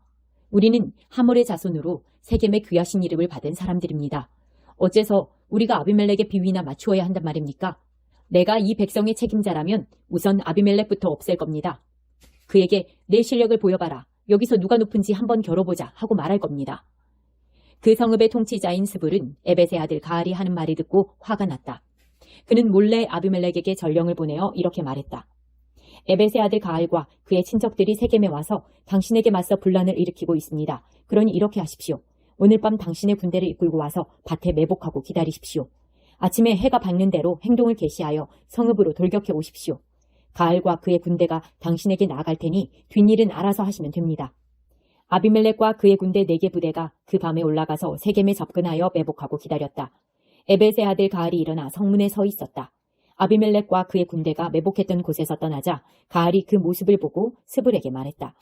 우리는 하몰의 자손으로 세겜의 귀하신 이름을 받은 사람들입니다. 어째서 우리가 아비멜렉의 비위나 맞추어야 한단 말입니까? 내가 이 백성의 책임자라면 우선 아비멜렉부터 없앨 겁니다. 그에게 내 실력을 보여봐라. 여기서 누가 높은지 한번 겨뤄보자 하고 말할 겁니다. 그 성읍의 통치자인 스불은 에벳의 아들 가알이 하는 말을 듣고 화가 났다. 그는 몰래 아비멜렉에게 전령을 보내어 이렇게 말했다. 에벳의 아들 가알과 그의 친척들이 세겜에 와서 당신에게 맞서 분란을 일으키고 있습니다. 그러니 이렇게 하십시오. 오늘 밤 당신의 군대를 이끌고 와서 밭에 매복하고 기다리십시오. 아침에 해가 밝는 대로 행동을 개시하여 성읍으로 돌격해 오십시오. 가알과 그의 군대가 당신에게 나아갈 테니 뒷일은 알아서 하시면 됩니다. 아비멜렉과 그의 군대 4개 부대가 그 밤에 올라가서 세겜에 접근하여 매복하고 기다렸다. 에벳의 아들 가알이 일어나 성문에 서 있었다. 아비멜렉과 그의 군대가 매복했던 곳에서 떠나자 가알이 그 모습을 보고 스불에게 말했다.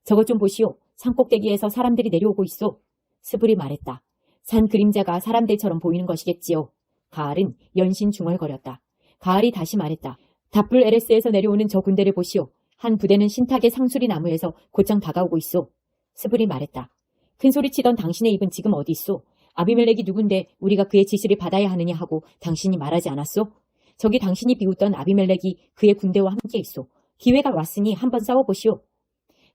저것 좀 보시오. 산꼭대기에서 사람들이 내려오고 있어. 스불이 말했다. 산 그림자가 사람들처럼 보이는 것이겠지요. 가알은 연신 중얼거렸다. 가알이 다시 말했다. 답불 에레스에서 내려오는 저 군대를 보시오. 한 부대는 신탁의 상수리 나무에서 곧장 다가오고 있어. 스불이 말했다. 큰소리치던 당신의 입은 지금 어디 있어? 아비멜렉이 누군데 우리가 그의 지시를 받아야 하느냐 하고 당신이 말하지 않았소? 저기 당신이 비웃던 아비멜렉이 그의 군대와 함께 있어. 기회가 왔으니 한번 싸워보시오.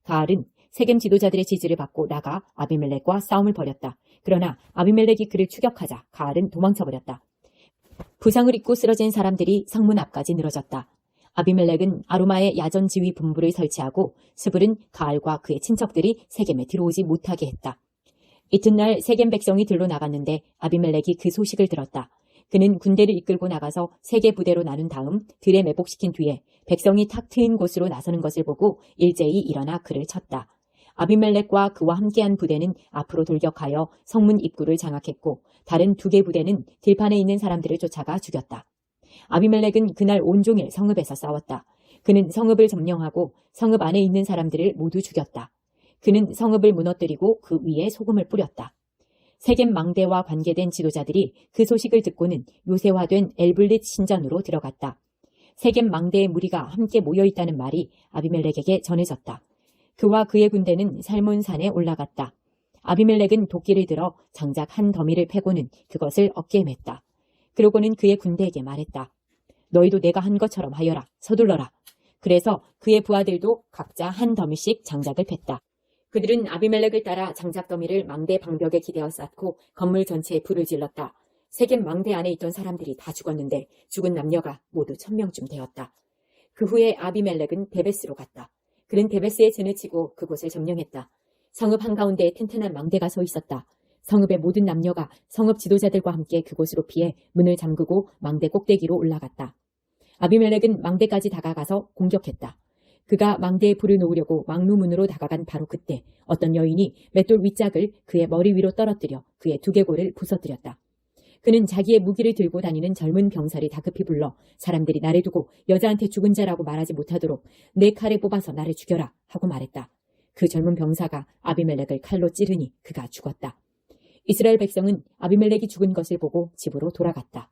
가알은 세겜 지도자들의 지지를 받고 나가 아비멜렉과 싸움을 벌였다. 그러나 아비멜렉이 그를 추격하자 가알은 도망쳐버렸다. 부상을 입고 쓰러진 사람들이 성문 앞까지 늘어졌다. 아비멜렉은 아로마의 야전 지휘 본부를 설치하고 스불은 가알과 그의 친척들이 세겜에 들어오지 못하게 했다. 이튿날 세겜 백성이 들로 나갔는데 아비멜렉이 그 소식을 들었다. 그는 군대를 이끌고 나가서 3개 부대로 나눈 다음 들에 매복시킨 뒤에 백성이 탁 트인 곳으로 나서는 것을 보고 일제히 일어나 그를 쳤다. 아비멜렉과 그와 함께한 부대는 앞으로 돌격하여 성문 입구를 장악했고 다른 2개 부대는 들판에 있는 사람들을 쫓아가 죽였다. 아비멜렉은 그날 온종일 성읍에서 싸웠다. 그는 성읍을 점령하고 성읍 안에 있는 사람들을 모두 죽였다. 그는 성읍을 무너뜨리고 그 위에 소금을 뿌렸다. 세겜 망대와 관계된 지도자들이 그 소식을 듣고는 요새화된 엘블릿 신전으로 들어갔다. 세겜 망대의 무리가 함께 모여있다는 말이 아비멜렉에게 전해졌다. 그와 그의 군대는 살몬산에 올라갔다. 아비멜렉은 도끼를 들어 장작 한 더미를 패고는 그것을 어깨에 맸다. 그러고는 그의 군대에게 말했다. 너희도 내가 한 것처럼 하여라. 서둘러라. 그래서 그의 부하들도 각자 한 더미씩 장작을 팼다. 그들은 아비멜렉을 따라 장작 더미를 망대 방벽에 기대어 쌓고 건물 전체에 불을 질렀다. 세겜 망대 안에 있던 사람들이 다 죽었는데 죽은 남녀가 모두 1000명쯤 되었다. 그 후에 아비멜렉은 데베스로 갔다. 그는 데베스에 진을 치고 그곳을 점령했다. 성읍 한가운데에 튼튼한 망대가 서 있었다. 성읍의 모든 남녀가 성읍 지도자들과 함께 그곳으로 피해 문을 잠그고 망대 꼭대기로 올라갔다. 아비멜렉은 망대까지 다가가서 공격했다. 그가 망대에 불을 놓으려고 왕루문으로 다가간 바로 그때 어떤 여인이 맷돌 윗짝을 그의 머리 위로 떨어뜨려 그의 두개골을 부서뜨렸다. 그는 자기의 무기를 들고 다니는 젊은 병사를 다급히 불러 사람들이 나를 두고 여자한테 죽은 자라고 말하지 못하도록 내 칼을 뽑아서 나를 죽여라 하고 말했다. 그 젊은 병사가 아비멜렉을 칼로 찌르니 그가 죽었다. 이스라엘 백성은 아비멜렉이 죽은 것을 보고 집으로 돌아갔다.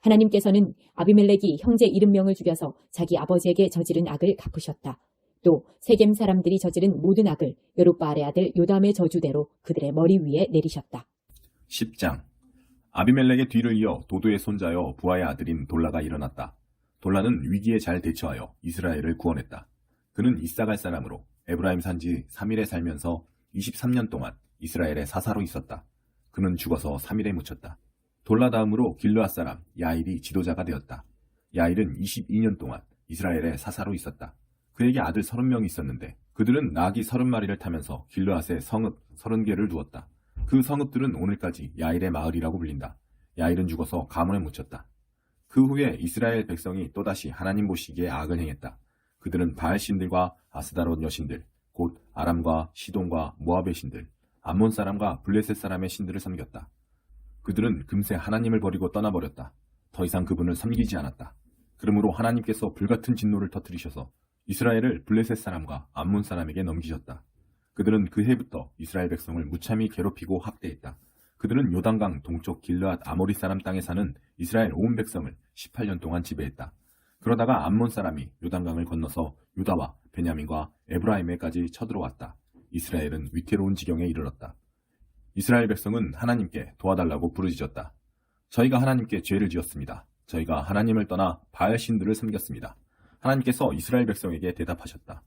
하나님께서는 아비멜렉이 형제 70명을 죽여서 자기 아버지에게 저지른 악을 갚으셨다. 또 세겜 사람들이 저지른 모든 악을 여룻바알의 아들 요담의 저주대로 그들의 머리 위에 내리셨다. 10장. 아비멜렉의 뒤를 이어 도도의 손자여 부하의 아들인 돌라가 일어났다. 돌라는 위기에 잘 대처하여 이스라엘을 구원했다. 그는 이사갈 사람으로 에브라임 산지 3일에 살면서 23년 동안 이스라엘의 사사로 있었다. 그는 죽어서 3일에 묻혔다. 돌라 다음으로 길르앗 사람 야일이 지도자가 되었다. 야일은 22년 동안 이스라엘의 사사로 있었다. 그에게 아들 30명이 있었는데 그들은 나귀 30마리를 타면서 길르앗에 성읍 30개를 두었다. 그 성읍들은 오늘까지 야일의 마을이라고 불린다. 야일은 죽어서 가문에 묻혔다. 그 후에 이스라엘 백성이 또다시 하나님 보시기에 악을 행했다. 그들은 바알 신들과 아스다롯 여신들, 곧 아람과 시돈과 모압의 신들, 암몬 사람과 블레셋 사람의 신들을 섬겼다. 그들은 금세 하나님을 버리고 떠나버렸다. 더 이상 그분을 섬기지 않았다. 그러므로 하나님께서 불같은 진노를 터뜨리셔서 이스라엘을 블레셋 사람과 암몬 사람에게 넘기셨다. 그들은 그 해부터 이스라엘 백성을 무참히 괴롭히고 학대했다. 그들은 요단강 동쪽 길르앗 아모리 사람 땅에 사는 이스라엘 온 백성을 18년 동안 지배했다. 그러다가 암몬 사람이 요단강을 건너서 유다와 베냐민과 에브라임에까지 쳐들어왔다. 이스라엘은 위태로운 지경에 이르렀다. 이스라엘 백성은 하나님께 도와달라고 부르짖었다. 저희가 하나님께 죄를 지었습니다. 저희가 하나님을 떠나 바알 신들을 섬겼습니다. 하나님께서 이스라엘 백성에게 대답하셨다.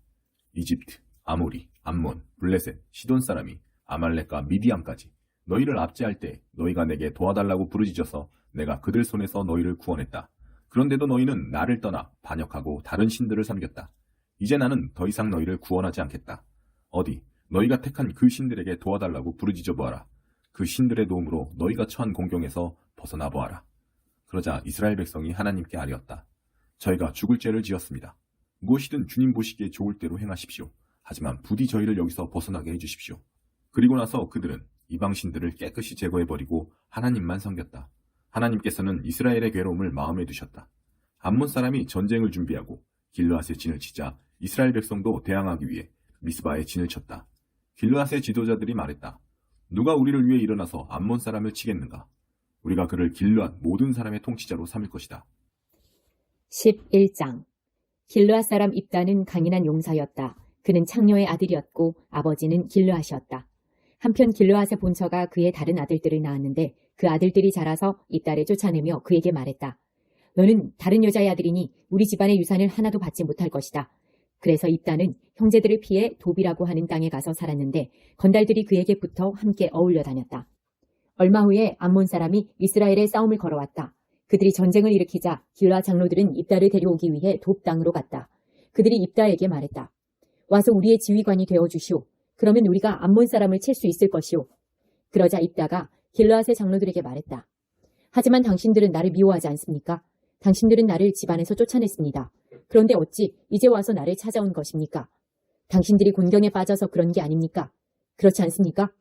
이집트, 아모리, 암몬, 블레셋, 시돈 사람이 아말렉과 미디안까지 너희를 압제할 때 너희가 내게 도와달라고 부르짖어서 내가 그들 손에서 너희를 구원했다. 그런데도 너희는 나를 떠나 반역하고 다른 신들을 섬겼다. 이제 나는 더 이상 너희를 구원하지 않겠다. 어디 너희가 택한 그 신들에게 도와달라고 부르짖어 보아라. 그 신들의 도움으로 너희가 처한 공경에서 벗어나 보아라. 그러자 이스라엘 백성이 하나님께 아뢰었다. 저희가 죽을 죄를 지었습니다. 무엇이든 주님 보시기에 좋을 대로 행하십시오. 하지만 부디 저희를 여기서 벗어나게 해주십시오. 그리고 나서 그들은 이방 신들을 깨끗이 제거해버리고 하나님만 섬겼다. 하나님께서는 이스라엘의 괴로움을 마음에 두셨다. 암몬 사람이 전쟁을 준비하고 길르앗에 진을 치자 이스라엘 백성도 대항하기 위해 미스바에 진을 쳤다. 길르앗의 지도자들이 말했다. 누가 우리를 위해 일어나서 암몬 사람을 치겠는가? 우리가 그를 길르앗 모든 사람의 통치자로 삼을 것이다. 11장 길르앗 사람 입다는 강인한 용사였다. 그는 창녀의 아들이었고 아버지는 길르앗이었다. 한편 길르앗의 본처가 그의 다른 아들들을 낳았는데 그 아들들이 자라서 입다를 쫓아내며 그에게 말했다. 너는 다른 여자의 아들이니 우리 집안의 유산을 하나도 받지 못할 것이다. 그래서 입다는 형제들을 피해 도비라고 하는 땅에 가서 살았는데 건달들이 그에게 붙어 함께 어울려 다녔다. 얼마 후에 암몬 사람이 이스라엘에 싸움을 걸어왔다. 그들이 전쟁을 일으키자 길르앗 장로들은 입다를 데려오기 위해 돕 땅으로 갔다. 그들이 입다에게 말했다. 와서 우리의 지휘관이 되어주시오. 그러면 우리가 암몬 사람을 칠 수 있을 것이오. 그러자 입다가 길르앗의 장로들에게 말했다. 하지만 당신들은 나를 미워하지 않습니까? 당신들은 나를 집안에서 쫓아냈습니다. 그런데 어찌 이제 와서 나를 찾아온 것입니까? 당신들이 곤경에 빠져서 그런 게 아닙니까? 그렇지 않습니까?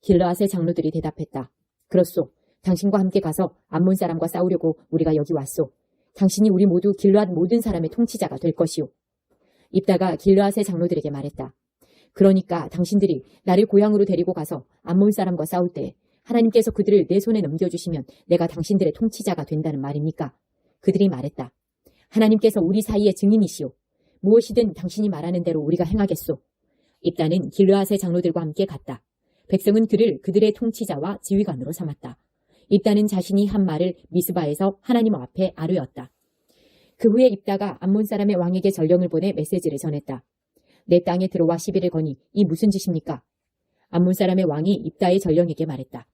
길르앗의 장로들이 대답했다. 그렇소. 당신과 함께 가서 암몬 사람과 싸우려고 우리가 여기 왔소. 당신이 우리 모두 길르앗 모든 사람의 통치자가 될 것이오. 입다가 길르앗의 장로들에게 말했다. 그러니까 당신들이 나를 고향으로 데리고 가서 암몬 사람과 싸울 때 하나님께서 그들을 내 손에 넘겨주시면 내가 당신들의 통치자가 된다는 말입니까? 그들이 말했다. 하나님께서 우리 사이의 증인이시오. 무엇이든 당신이 말하는 대로 우리가 행하겠소. 입다는 길르앗의 장로들과 함께 갔다. 백성은 그를 그들의 통치자와 지휘관으로 삼았다. 입다는 자신이 한 말을 미스바에서 하나님 앞에 아뢰었다. 그 후에 입다가 암몬 사람의 왕에게 전령을 보내 메시지를 전했다. 내 땅에 들어와 시비를 거니 이 무슨 짓입니까? 암몬 사람의 왕이 입다의 전령에게 말했다.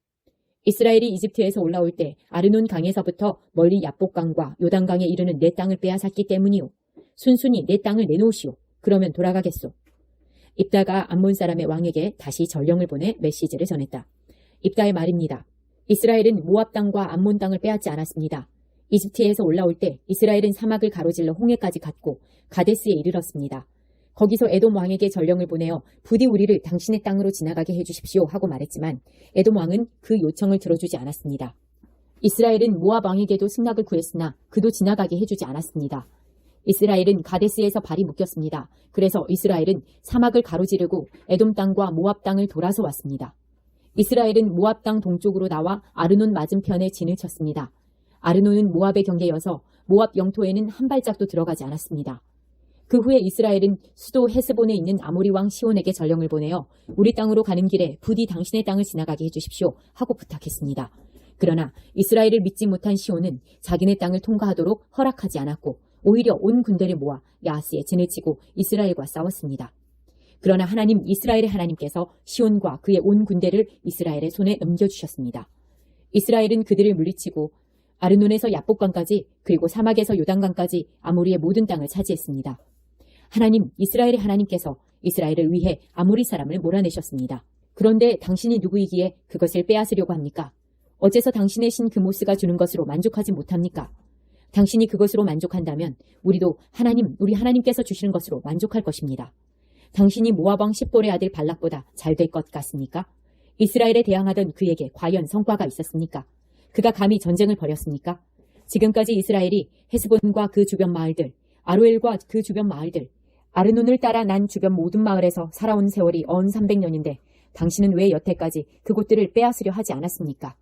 이스라엘이 이집트에서 올라올 때 아르논 강에서부터 멀리 야복강과 요단강에 이르는 내 땅을 빼앗았기 때문이오. 순순히 내 땅을 내놓으시오. 그러면 돌아가겠소. 입다가 암몬 사람의 왕에게 다시 전령을 보내 메시지를 전했다. 입다의 말입니다. 이스라엘은 모압 땅과 암몬 땅을 빼앗지 않았습니다. 이집트에서 올라올 때 이스라엘은 사막을 가로질러 홍해까지 갔고 가데스에 이르렀습니다. 거기서 에돔 왕에게 전령을 보내어 부디 우리를 당신의 땅으로 지나가게 해주십시오 하고 말했지만 에돔 왕은 그 요청을 들어주지 않았습니다. 이스라엘은 모압 왕에게도 승낙을 구했으나 그도 지나가게 해주지 않았습니다. 이스라엘은 가데스에서 발이 묶였습니다. 그래서 이스라엘은 사막을 가로지르고 에돔 땅과 모압 땅을 돌아서 왔습니다. 이스라엘은 모압 땅 동쪽으로 나와 아르논 맞은편에 진을 쳤습니다. 아르논은 모압의 경계여서 모압 영토에는 한 발짝도 들어가지 않았습니다. 그 후에 이스라엘은 수도 헤스본에 있는 아모리 왕 시온에게 전령을 보내어 우리 땅으로 가는 길에 부디 당신의 땅을 지나가게 해주십시오 하고 부탁했습니다. 그러나 이스라엘을 믿지 못한 시온은 자기네 땅을 통과하도록 허락하지 않았고 오히려 온 군대를 모아 야하스에 진을 치고 이스라엘과 싸웠습니다. 그러나 하나님 이스라엘의 하나님께서 시온과 그의 온 군대를 이스라엘의 손에 넘겨주셨습니다. 이스라엘은 그들을 물리치고 아르논에서 야복강까지 그리고 사막에서 요단강까지 아모리의 모든 땅을 차지했습니다. 하나님 이스라엘의 하나님께서 이스라엘을 위해 아모리 사람을 몰아내셨습니다. 그런데 당신이 누구이기에 그것을 빼앗으려고 합니까? 어째서 당신의 신 그모스가 주는 것으로 만족하지 못합니까? 당신이 그것으로 만족한다면 우리도 우리 하나님께서 주시는 것으로 만족할 것입니다. 당신이 모압 왕 십볼의 아들 발락보다 잘 될 것 같습니까? 이스라엘에 대항하던 그에게 과연 성과가 있었습니까? 그가 감히 전쟁을 벌였습니까? 지금까지 이스라엘이 헤스본과 그 주변 마을들, 아로엘과 그 주변 마을들, 아르논을 따라 난 주변 모든 마을에서 살아온 세월이 300년인데 당신은 왜 여태까지 그곳들을 빼앗으려 하지 않았습니까?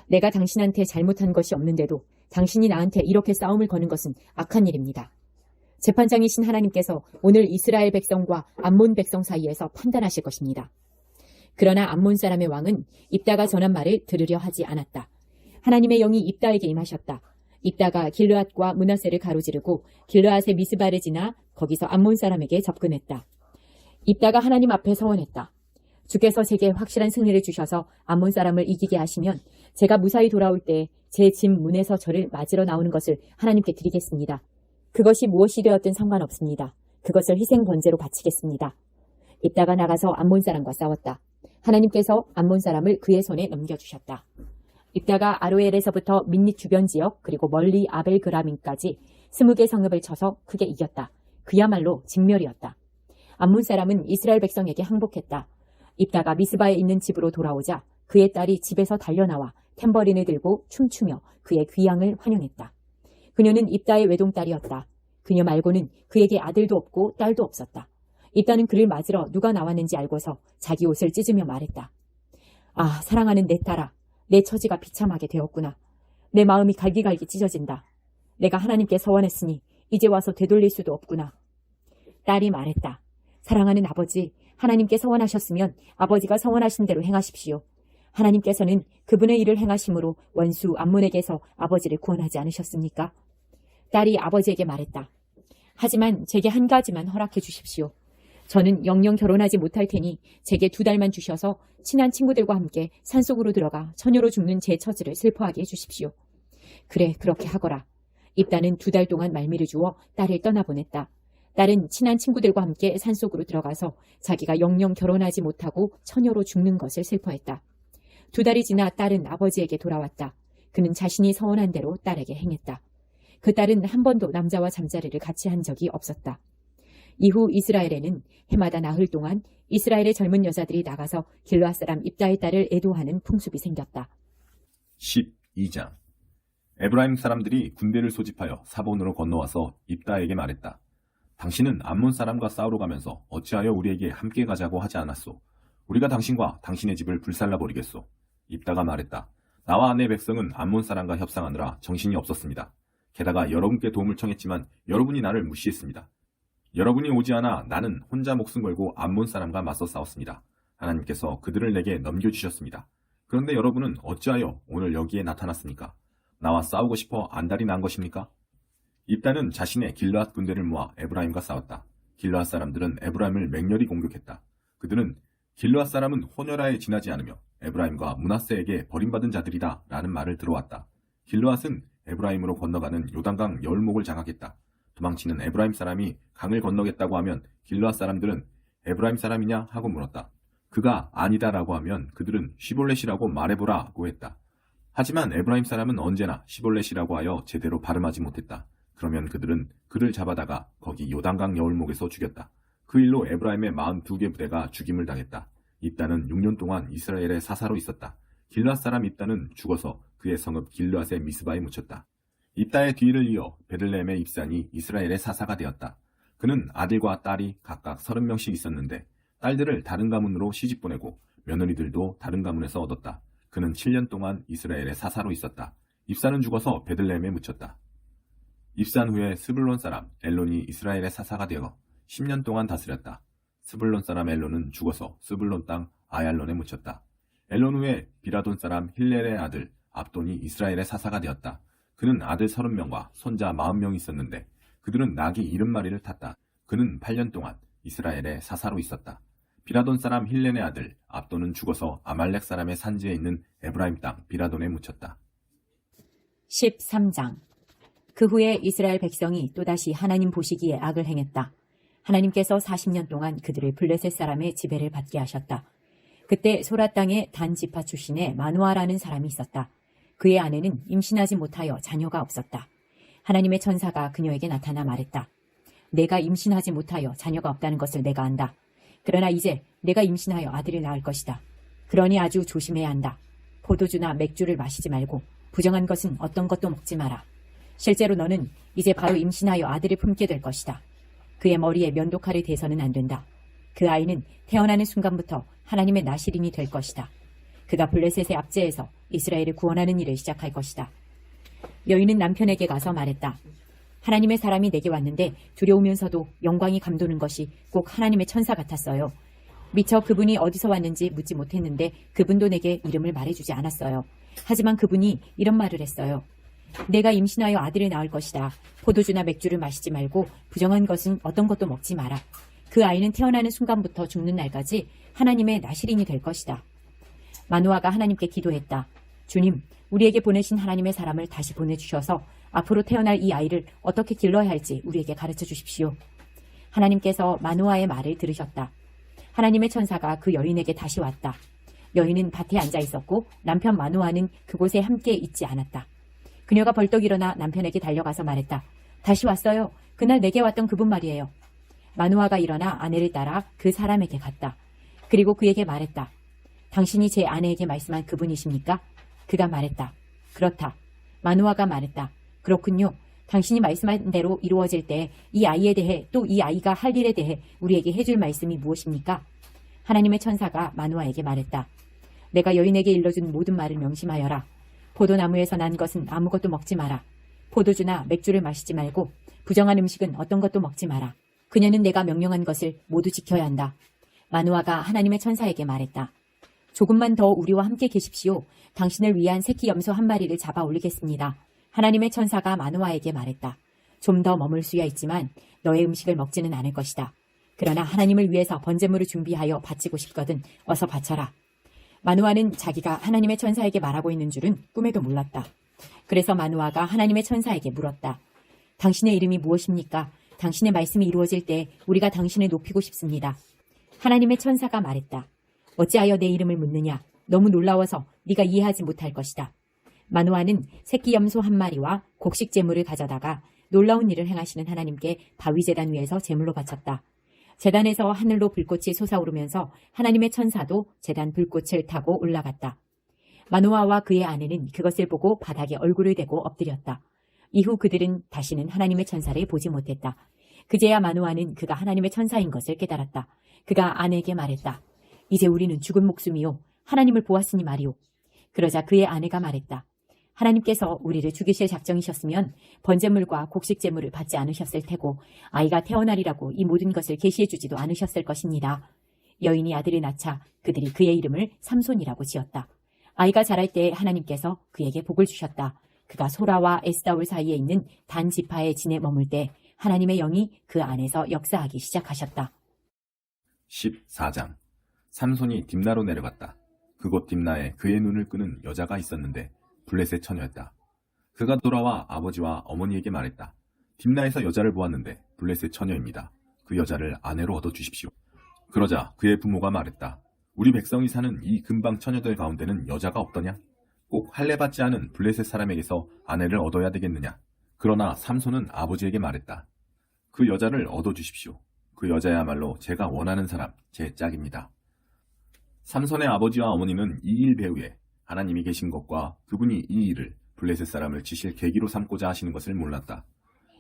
내가 당신한테 잘못한 것이 없는데도 당신이 나한테 이렇게 싸움을 거는 것은 악한 일입니다. 재판장이신 하나님께서 오늘 이스라엘 백성과 암몬 백성 사이에서 판단하실 것입니다. 그러나 암몬 사람의 왕은 입다가 전한 말을 들으려 하지 않았다. 하나님의 영이 입다에게 임하셨다. 입다가 길르앗과 므낫세를 가로지르고 길르앗의 미스바를 지나 거기서 암몬 사람에게 접근했다. 입다가 하나님 앞에 서원했다. 주께서 제게 확실한 승리를 주셔서 암몬 사람을 이기게 하시면 제가 무사히 돌아올 때 제 집 문에서 저를 맞으러 나오는 것을 하나님께 드리겠습니다. 그것이 무엇이 되었든 상관없습니다. 그것을 희생 번제로 바치겠습니다. 입다가 나가서 암몬 사람과 싸웠다. 하나님께서 암몬 사람을 그의 손에 넘겨주셨다. 입다가 아로엘에서부터 민닛 주변 지역 그리고 멀리 아벨그라민까지 20개 성읍을 쳐서 크게 이겼다. 그야말로 직멸이었다. 암몬 사람은 이스라엘 백성에게 항복했다. 입다가 미스바에 있는 집으로 돌아오자 그의 딸이 집에서 달려나와 탬버린을 들고 춤추며 그의 귀향을 환영했다. 그녀는 입다의 외동딸이었다. 그녀 말고는 그에게 아들도 없고 딸도 없었다. 입다는 그를 맞으러 누가 나왔는지 알고서 자기 옷을 찢으며 말했다. 아, 사랑하는 내 딸아, 내 처지가 비참하게 되었구나. 내 마음이 갈기갈기 찢어진다. 내가 하나님께 서원했으니 이제 와서 되돌릴 수도 없구나. 딸이 말했다. 사랑하는 아버지, 하나님께 서원하셨으면 아버지가 서원하신 대로 행하십시오. 하나님께서는 그분의 일을 행하심으로 원수 암몬에게서 아버지를 구원하지 않으셨습니까? 딸이 아버지에게 말했다. 하지만 제게 한 가지만 허락해 주십시오. 저는 영영 결혼하지 못할 테니 제게 2달만 주셔서 친한 친구들과 함께 산속으로 들어가 처녀로 죽는 제 처지를 슬퍼하게 해주십시오. 그래, 그렇게 하거라. 입다는 2달 동안 말미를 주어 딸을 떠나보냈다. 딸은 친한 친구들과 함께 산속으로 들어가서 자기가 영영 결혼하지 못하고 처녀로 죽는 것을 슬퍼했다. 2달이 지나 딸은 아버지에게 돌아왔다. 그는 자신이 서원한 대로 딸에게 행했다. 그 딸은 한 번도 남자와 잠자리를 같이 한 적이 없었다. 이후 이스라엘에는 해마다 나흘 동안 이스라엘의 젊은 여자들이 나가서 길르앗 사람 입다의 딸을 애도하는 풍습이 생겼다. 12장. 에브라임 사람들이 군대를 소집하여 사본으로 건너와서 입다에게 말했다. 당신은 암몬 사람과 싸우러 가면서 어찌하여 우리에게 함께 가자고 하지 않았소? 우리가 당신과 당신의 집을 불살라 버리겠소. 입다가 말했다. 나와 내 백성은 암몬 사람과 협상하느라 정신이 없었습니다. 게다가 여러분께 도움을 청했지만 여러분이 나를 무시했습니다. 여러분이 오지 않아 나는 혼자 목숨 걸고 암몬 사람과 맞서 싸웠습니다. 하나님께서 그들을 내게 넘겨주셨습니다. 그런데 여러분은 어찌하여 오늘 여기에 나타났습니까? 나와 싸우고 싶어 안달이 난 것입니까? 입다는 자신의 길르앗 군대를 모아 에브라임과 싸웠다. 길르앗 사람들은 에브라임을 맹렬히 공격했다. 그들은 길르앗 사람은 호녀라에 지나지 않으며 에브라임과 므낫세에게 버림받은 자들이다 라는 말을 들어왔다. 길르앗은 에브라임으로 건너가는 요단강 여울목을 장악했다. 도망치는 에브라임 사람이 강을 건너겠다고 하면 길르앗 사람들은 에브라임 사람이냐 하고 물었다. 그가 아니다라고 하면 그들은 시볼렛이라고 말해보라고 했다. 하지만 에브라임 사람은 언제나 시볼렛이라고 하여 제대로 발음하지 못했다. 그러면 그들은 그를 잡아다가 거기 요단강 여울목에서 죽였다. 그 일로 에브라임의 42개 부대가 죽임을 당했다. 입다는 6년 동안 이스라엘의 사사로 있었다. 길르앗 사람 입다는 죽어서 그의 성읍 길르앗의 미스바에 묻혔다. 입다의 뒤를 이어 베들레헴의 입산이 이스라엘의 사사가 되었다. 그는 아들과 딸이 각각 30명씩 있었는데 딸들을 다른 가문으로 시집보내고 며느리들도 다른 가문에서 얻었다. 그는 7년 동안 이스라엘의 사사로 있었다. 입산은 죽어서 베들레헴에 묻혔다. 입산 후에 스불론 사람 엘론이 이스라엘의 사사가 되어 10년 동안 다스렸다. 스불론 사람 엘론은 죽어서 스불론 땅 아얄론에 묻혔다. 엘론 후에 비라돈 사람 힐렐의 아들 압돈이 이스라엘의 사사가 되었다. 그는 아들 30명과 손자 40명이 있었는데 그들은 낙이 70마리를 탔다. 그는 8년 동안 이스라엘의 사사로 있었다. 비라돈 사람 힐렐의 아들 압돈은 죽어서 아말렉 사람의 산지에 있는 에브라임 땅 비라돈에 묻혔다. 13장. 그 후에 이스라엘 백성이 또다시 하나님 보시기에 악을 행했다. 하나님께서 40년 동안 그들을 블레셋 사람의 지배를 받게 하셨다. 그때 소라 땅의 단 지파 출신의 마누아라는 사람이 있었다. 그의 아내는 임신하지 못하여 자녀가 없었다. 하나님의 천사가 그녀에게 나타나 말했다. 내가 임신하지 못하여 자녀가 없다는 것을 내가 안다. 그러나 이제 내가 임신하여 아들을 낳을 것이다. 그러니 아주 조심해야 한다. 포도주나 맥주를 마시지 말고 부정한 것은 어떤 것도 먹지 마라. 실제로 너는 이제 바로 임신하여 아들을 품게 될 것이다. 그의 머리에 면도칼을 대서는 안 된다. 그 아이는 태어나는 순간부터 하나님의 나시린이 될 것이다. 그가 블레셋의 압제에서 이스라엘을 구원하는 일을 시작할 것이다. 여인은 남편에게 가서 말했다. 하나님의 사람이 내게 왔는데 두려우면서도 영광이 감도는 것이 꼭 하나님의 천사 같았어요. 미처 그분이 어디서 왔는지 묻지 못했는데 그분도 내게 이름을 말해주지 않았어요. 하지만 그분이 이런 말을 했어요. 내가 임신하여 아들을 낳을 것이다. 포도주나 맥주를 마시지 말고 부정한 것은 어떤 것도 먹지 마라. 그 아이는 태어나는 순간부터 죽는 날까지 하나님의 나실인이 될 것이다. 마누아가 하나님께 기도했다. 주님, 우리에게 보내신 하나님의 사람을 다시 보내주셔서 앞으로 태어날 이 아이를 어떻게 길러야 할지 우리에게 가르쳐 주십시오. 하나님께서 마누아의 말을 들으셨다. 하나님의 천사가 그 여인에게 다시 왔다. 여인은 밭에 앉아 있었고 남편 마누아는 그곳에 함께 있지 않았다. 그녀가 벌떡 일어나 남편에게 달려가서 말했다. 다시 왔어요. 그날 내게 왔던 그분 말이에요. 마누아가 일어나 아내를 따라 그 사람에게 갔다. 그리고 그에게 말했다. 당신이 제 아내에게 말씀한 그분이십니까? 그가 말했다. 그렇다. 마누아가 말했다. 그렇군요. 당신이 말씀한 대로 이루어질 때 이 아이에 대해 또 이 아이가 할 일에 대해 우리에게 해줄 말씀이 무엇입니까? 하나님의 천사가 마누아에게 말했다. 내가 여인에게 일러준 모든 말을 명심하여라. 포도나무에서 난 것은 아무것도 먹지 마라. 포도주나 맥주를 마시지 말고 부정한 음식은 어떤 것도 먹지 마라. 그녀는 내가 명령한 것을 모두 지켜야 한다. 마누아가 하나님의 천사에게 말했다. 조금만 더 우리와 함께 계십시오. 당신을 위한 새끼 염소 한 마리를 잡아 올리겠습니다. 하나님의 천사가 마누아에게 말했다. 좀 더 머물 수야 있지만 너의 음식을 먹지는 않을 것이다. 그러나 하나님을 위해서 번제물을 준비하여 바치고 싶거든 어서 바쳐라. 마누아는 자기가 하나님의 천사에게 말하고 있는 줄은 꿈에도 몰랐다. 그래서 마누아가 하나님의 천사에게 물었다. 당신의 이름이 무엇입니까? 당신의 말씀이 이루어질 때 우리가 당신을 높이고 싶습니다. 하나님의 천사가 말했다. 어찌하여 내 이름을 묻느냐? 너무 놀라워서 네가 이해하지 못할 것이다. 마누아는 새끼 염소 한 마리와 곡식 제물을 가져다가 놀라운 일을 행하시는 하나님께 바위제단 위에서 제물로 바쳤다. 제단에서 하늘로 불꽃이 솟아오르면서 하나님의 천사도 제단 불꽃을 타고 올라갔다. 마누아와 그의 아내는 그것을 보고 바닥에 얼굴을 대고 엎드렸다. 이후 그들은 다시는 하나님의 천사를 보지 못했다. 그제야 마누아는 그가 하나님의 천사인 것을 깨달았다. 그가 아내에게 말했다. 이제 우리는 죽은 목숨이요. 하나님을 보았으니 말이오. 그러자 그의 아내가 말했다. 하나님께서 우리를 죽이실 작정이셨으면 번제물과 곡식제물을 받지 않으셨을 테고 아이가 태어나리라고 이 모든 것을 계시해 주지도 않으셨을 것입니다. 여인이 아들을 낳자 그들이 그의 이름을 삼손이라고 지었다. 아이가 자랄 때 하나님께서 그에게 복을 주셨다. 그가 소라와 에스다올 사이에 있는 단 지파의 진에 머물 때 하나님의 영이 그 안에서 역사하기 시작하셨다. 14장. 삼손이 딥나로 내려갔다. 그곳 딥나에 그의 눈을 끄는 여자가 있었는데 블레셋 처녀였다. 그가 돌아와 아버지와 어머니에게 말했다. 딥나에서 여자를 보았는데 블레셋 처녀입니다. 그 여자를 아내로 얻어주십시오. 그러자 그의 부모가 말했다. 우리 백성이 사는 이 근방 처녀들 가운데는 여자가 없더냐? 꼭 할례받지 않은 블레셋 사람에게서 아내를 얻어야 되겠느냐? 그러나 삼손은 아버지에게 말했다. 그 여자를 얻어주십시오. 그 여자야말로 제가 원하는 사람, 제 짝입니다. 삼손의 아버지와 어머니는 이 일 배후에 하나님이 계신 것과 그분이 이 일을 블레셋 사람을 치실 계기로 삼고자 하시는 것을 몰랐다.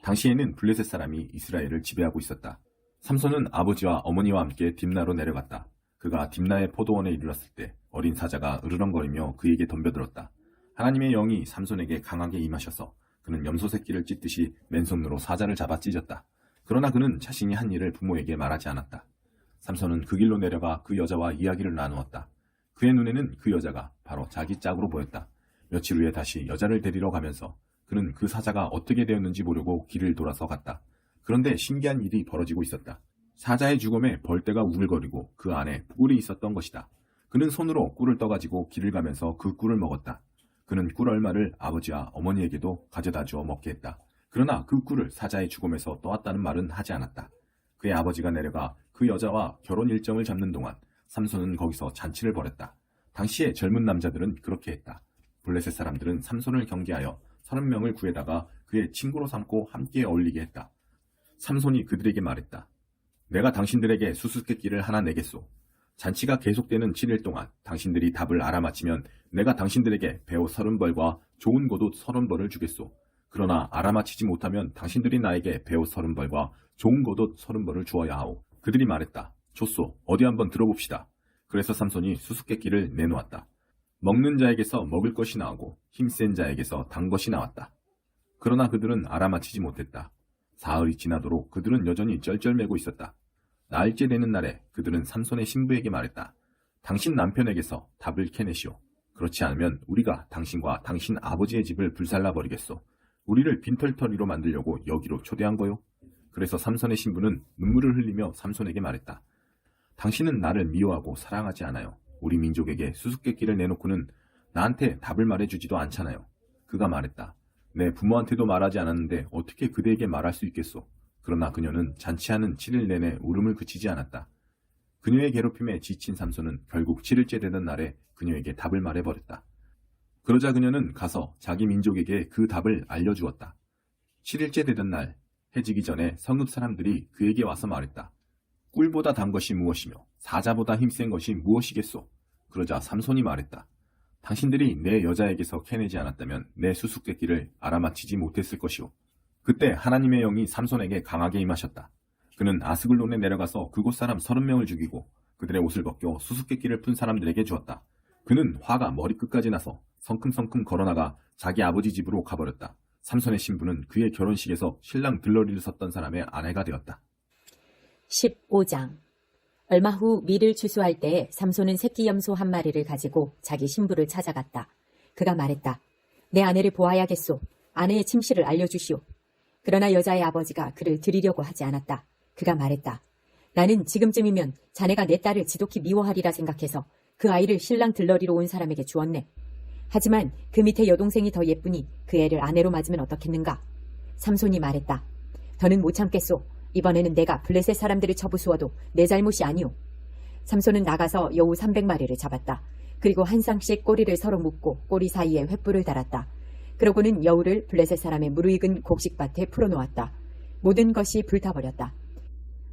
당시에는 블레셋 사람이 이스라엘을 지배하고 있었다. 삼손은 아버지와 어머니와 함께 딥나로 내려갔다. 그가 딥나의 포도원에 이르렀을 때 어린 사자가 으르렁거리며 그에게 덤벼들었다. 하나님의 영이 삼손에게 강하게 임하셔서 그는 염소 새끼를 찢듯이 맨손으로 사자를 잡아 찢었다. 그러나 그는 자신이 한 일을 부모에게 말하지 않았다. 삼손은 그 길로 내려가 그 여자와 이야기를 나누었다. 그의 눈에는 그 여자가 바로 자기 짝으로 보였다. 며칠 후에 다시 여자를 데리러 가면서 그는 그 사자가 어떻게 되었는지 보려고 길을 돌아서 갔다. 그런데 신기한 일이 벌어지고 있었다. 사자의 죽음에 벌떼가 우글거리고 그 안에 꿀이 있었던 것이다. 그는 손으로 꿀을 떠가지고 길을 가면서 그 꿀을 먹었다. 그는 꿀 얼마를 아버지와 어머니에게도 가져다 주어 먹게 했다. 그러나 그 꿀을 사자의 죽음에서 떠왔다는 말은 하지 않았다. 그의 아버지가 내려가 그 여자와 결혼 일정을 잡는 동안 삼손은 거기서 잔치를 벌였다. 당시에 젊은 남자들은 그렇게 했다. 블레셋 사람들은 삼손을 경계하여 30명을 구해다가 그의 친구로 삼고 함께 어울리게 했다. 삼손이 그들에게 말했다. 내가 당신들에게 수수께끼를 하나 내겠소. 잔치가 계속되는 7일 동안 당신들이 답을 알아맞히면 내가 당신들에게 배옷 30벌과 좋은 겉옷 30벌을 주겠소. 그러나 알아맞히지 못하면 당신들이 나에게 배옷 30벌과 좋은 겉옷 30벌을 주어야 하오. 그들이 말했다. 좋소. 어디 한번 들어봅시다. 그래서 삼손이 수수께끼를 내놓았다. 먹는 자에게서 먹을 것이 나오고 힘센 자에게서 단 것이 나왔다. 그러나 그들은 알아맞히지 못했다. 사흘이 지나도록 그들은 여전히 쩔쩔매고 있었다. 나흘째 되는 날에 그들은 삼손의 신부에게 말했다. 당신 남편에게서 답을 캐내시오. 그렇지 않으면 우리가 당신과 당신 아버지의 집을 불살라버리겠소. 우리를 빈털터리로 만들려고 여기로 초대한 거요. 그래서 삼손의 신부는 눈물을 흘리며 삼손에게 말했다. 당신은 나를 미워하고 사랑하지 않아요. 우리 민족에게 수수께끼를 내놓고는 나한테 답을 말해주지도 않잖아요. 그가 말했다. 내 부모한테도 말하지 않았는데 어떻게 그대에게 말할 수 있겠소. 그러나 그녀는 잔치하는 7일 내내 울음을 그치지 않았다. 그녀의 괴롭힘에 지친 삼손은 결국 7일째 되던 날에 그녀에게 답을 말해버렸다. 그러자 그녀는 가서 자기 민족에게 그 답을 알려주었다. 7일째 되던 날, 해지기 전에 성읍 사람들이 그에게 와서 말했다. 꿀보다 단 것이 무엇이며 사자보다 힘센 것이 무엇이겠소? 그러자 삼손이 말했다. 당신들이 내 여자에게서 캐내지 않았다면 내 수수께끼를 알아맞히지 못했을 것이오. 그때 하나님의 영이 삼손에게 강하게 임하셨다. 그는 아스글론에 내려가서 그곳 사람 30명을 죽이고 그들의 옷을 벗겨 수수께끼를 푼 사람들에게 주었다. 그는 화가 머리끝까지 나서 성큼성큼 걸어나가 자기 아버지 집으로 가버렸다. 삼손의 신부는 그의 결혼식에서 신랑 들러리를 섰던 사람의 아내가 되었다. 15장. 얼마 후 밀을 추수할 때에 삼손은 새끼 염소 한 마리를 가지고 자기 신부를 찾아갔다. 그가 말했다. 내 아내를 보아야겠소. 아내의 침실을 알려주시오. 그러나 여자의 아버지가 그를 드리려고 하지 않았다. 그가 말했다. 나는 지금쯤이면 자네가 내 딸을 지독히 미워하리라 생각해서 그 아이를 신랑 들러리로 온 사람에게 주었네. 하지만 그 밑에 여동생이 더 예쁘니 그 애를 아내로 맞으면 어떻겠는가? 삼손이 말했다. 더는 못 참겠소. 이번에는 내가 블레셋 사람들을 쳐부수어도 내 잘못이 아니오. 삼손은 나가서 여우 300마리를 잡았다. 그리고 한 쌍씩 꼬리를 서로 묶고 꼬리 사이에 횃불을 달았다. 그러고는 여우를 블레셋 사람의 무르익은 곡식밭에 풀어놓았다. 모든 것이 불타버렸다.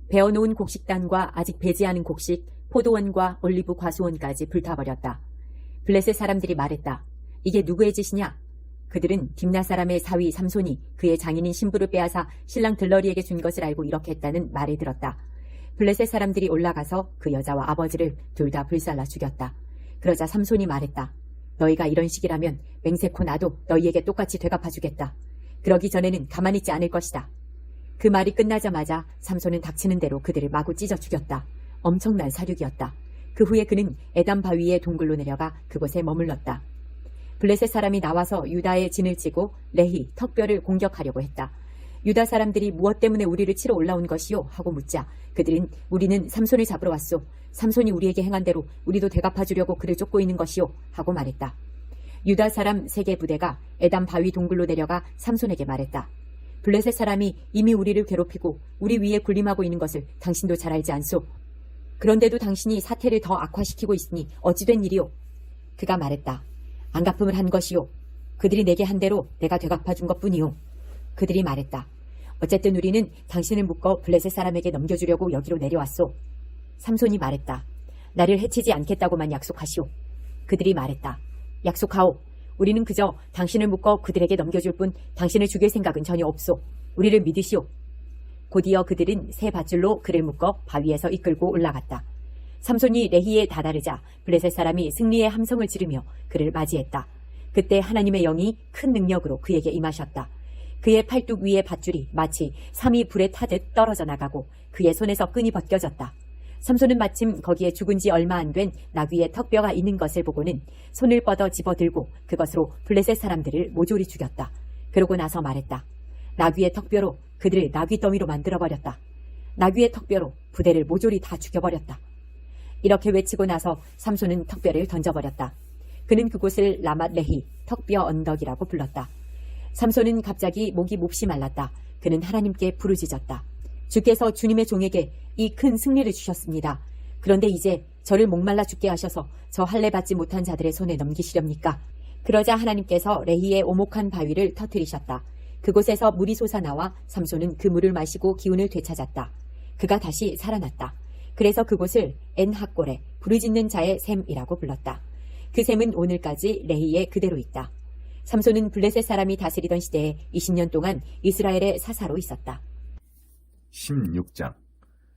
베어놓은 곡식단과 아직 배지 않은 곡식, 포도원과 올리브 과수원까지 불타버렸다. 블레셋 사람들이 말했다. 이게 누구의 짓이냐? 그들은 딥나 사람의 사위 삼손이 그의 장인인 신부를 빼앗아 신랑 들러리에게 준 것을 알고 이렇게 했다는 말을 들었다. 블레셋 사람들이 올라가서 그 여자와 아버지를 둘 다 불살라 죽였다. 그러자 삼손이 말했다. 너희가 이런 식이라면 맹세코 나도 너희에게 똑같이 되갚아주겠다. 그러기 전에는 가만히 있지 않을 것이다. 그 말이 끝나자마자 삼손은 닥치는 대로 그들을 마구 찢어 죽였다. 엄청난 사륙이었다. 그 후에 그는 에담 바위의 동굴로 내려가 그곳에 머물렀다. 블레셋 사람이 나와서 유다의 진을 치고 레히, 턱뼈를 공격하려고 했다. 유다 사람들이 무엇 때문에 우리를 치러 올라온 것이요? 하고 묻자 그들은 우리는 삼손을 잡으러 왔소. 삼손이 우리에게 행한 대로 우리도 대갚아주려고 그를 쫓고 있는 것이요? 하고 말했다. 유다 사람 3개 부대가 에담 바위 동굴로 내려가 삼손에게 말했다. 블레셋 사람이 이미 우리를 괴롭히고 우리 위에 군림하고 있는 것을 당신도 잘 알지 않소? 그런데도 당신이 사태를 더 악화시키고 있으니 어찌 된 일이오? 그가 말했다. 안갚음을 한 것이요. 그들이 내게 한 대로 내가 되갚아준 것뿐이요. 그들이 말했다. 어쨌든 우리는 당신을 묶어 블레셋 사람에게 넘겨주려고 여기로 내려왔소. 삼손이 말했다. 나를 해치지 않겠다고만 약속하시오. 그들이 말했다. 약속하오. 우리는 그저 당신을 묶어 그들에게 넘겨줄 뿐 당신을 죽일 생각은 전혀 없소. 우리를 믿으시오. 곧이어 그들은 새 밧줄로 그를 묶어 바위에서 이끌고 올라갔다. 삼손이 레히에 다다르자 블레셋 사람이 승리의 함성을 지르며 그를 맞이했다. 그때 하나님의 영이 큰 능력으로 그에게 임하셨다. 그의 팔뚝 위의 밧줄이 마치 삼이 불에 타듯 떨어져 나가고 그의 손에서 끈이 벗겨졌다. 삼손은 마침 거기에 죽은 지 얼마 안 된 나귀의 턱뼈가 있는 것을 보고는 손을 뻗어 집어들고 그것으로 블레셋 사람들을 모조리 죽였다. 그러고 나서 말했다. 나귀의 턱뼈로 그들을 나귀 더미로 만들어버렸다. 나귀의 턱뼈로 부대를 모조리 다 죽여버렸다. 이렇게 외치고 나서 삼손은 턱뼈를 던져버렸다. 그는 그곳을 라맛레히, 턱뼈 언덕이라고 불렀다. 삼손은 갑자기 목이 몹시 말랐다. 그는 하나님께 부르짖었다. 주께서 주님의 종에게 이 큰 승리를 주셨습니다. 그런데 이제 저를 목말라 죽게 하셔서 저 할례 받지 못한 자들의 손에 넘기시렵니까? 그러자 하나님께서 레히의 오목한 바위를 터뜨리셨다. 그곳에서 물이 솟아나와 삼손은 그 물을 마시고 기운을 되찾았다. 그가 다시 살아났다. 그래서 그곳을 엔하골에 부르짖는 자의 샘이라고 불렀다. 그 샘은 오늘까지 레히에 그대로 있다. 삼손은 블레셋 사람이 다스리던 시대에 20년 동안 이스라엘의 사사로 있었다. 16장.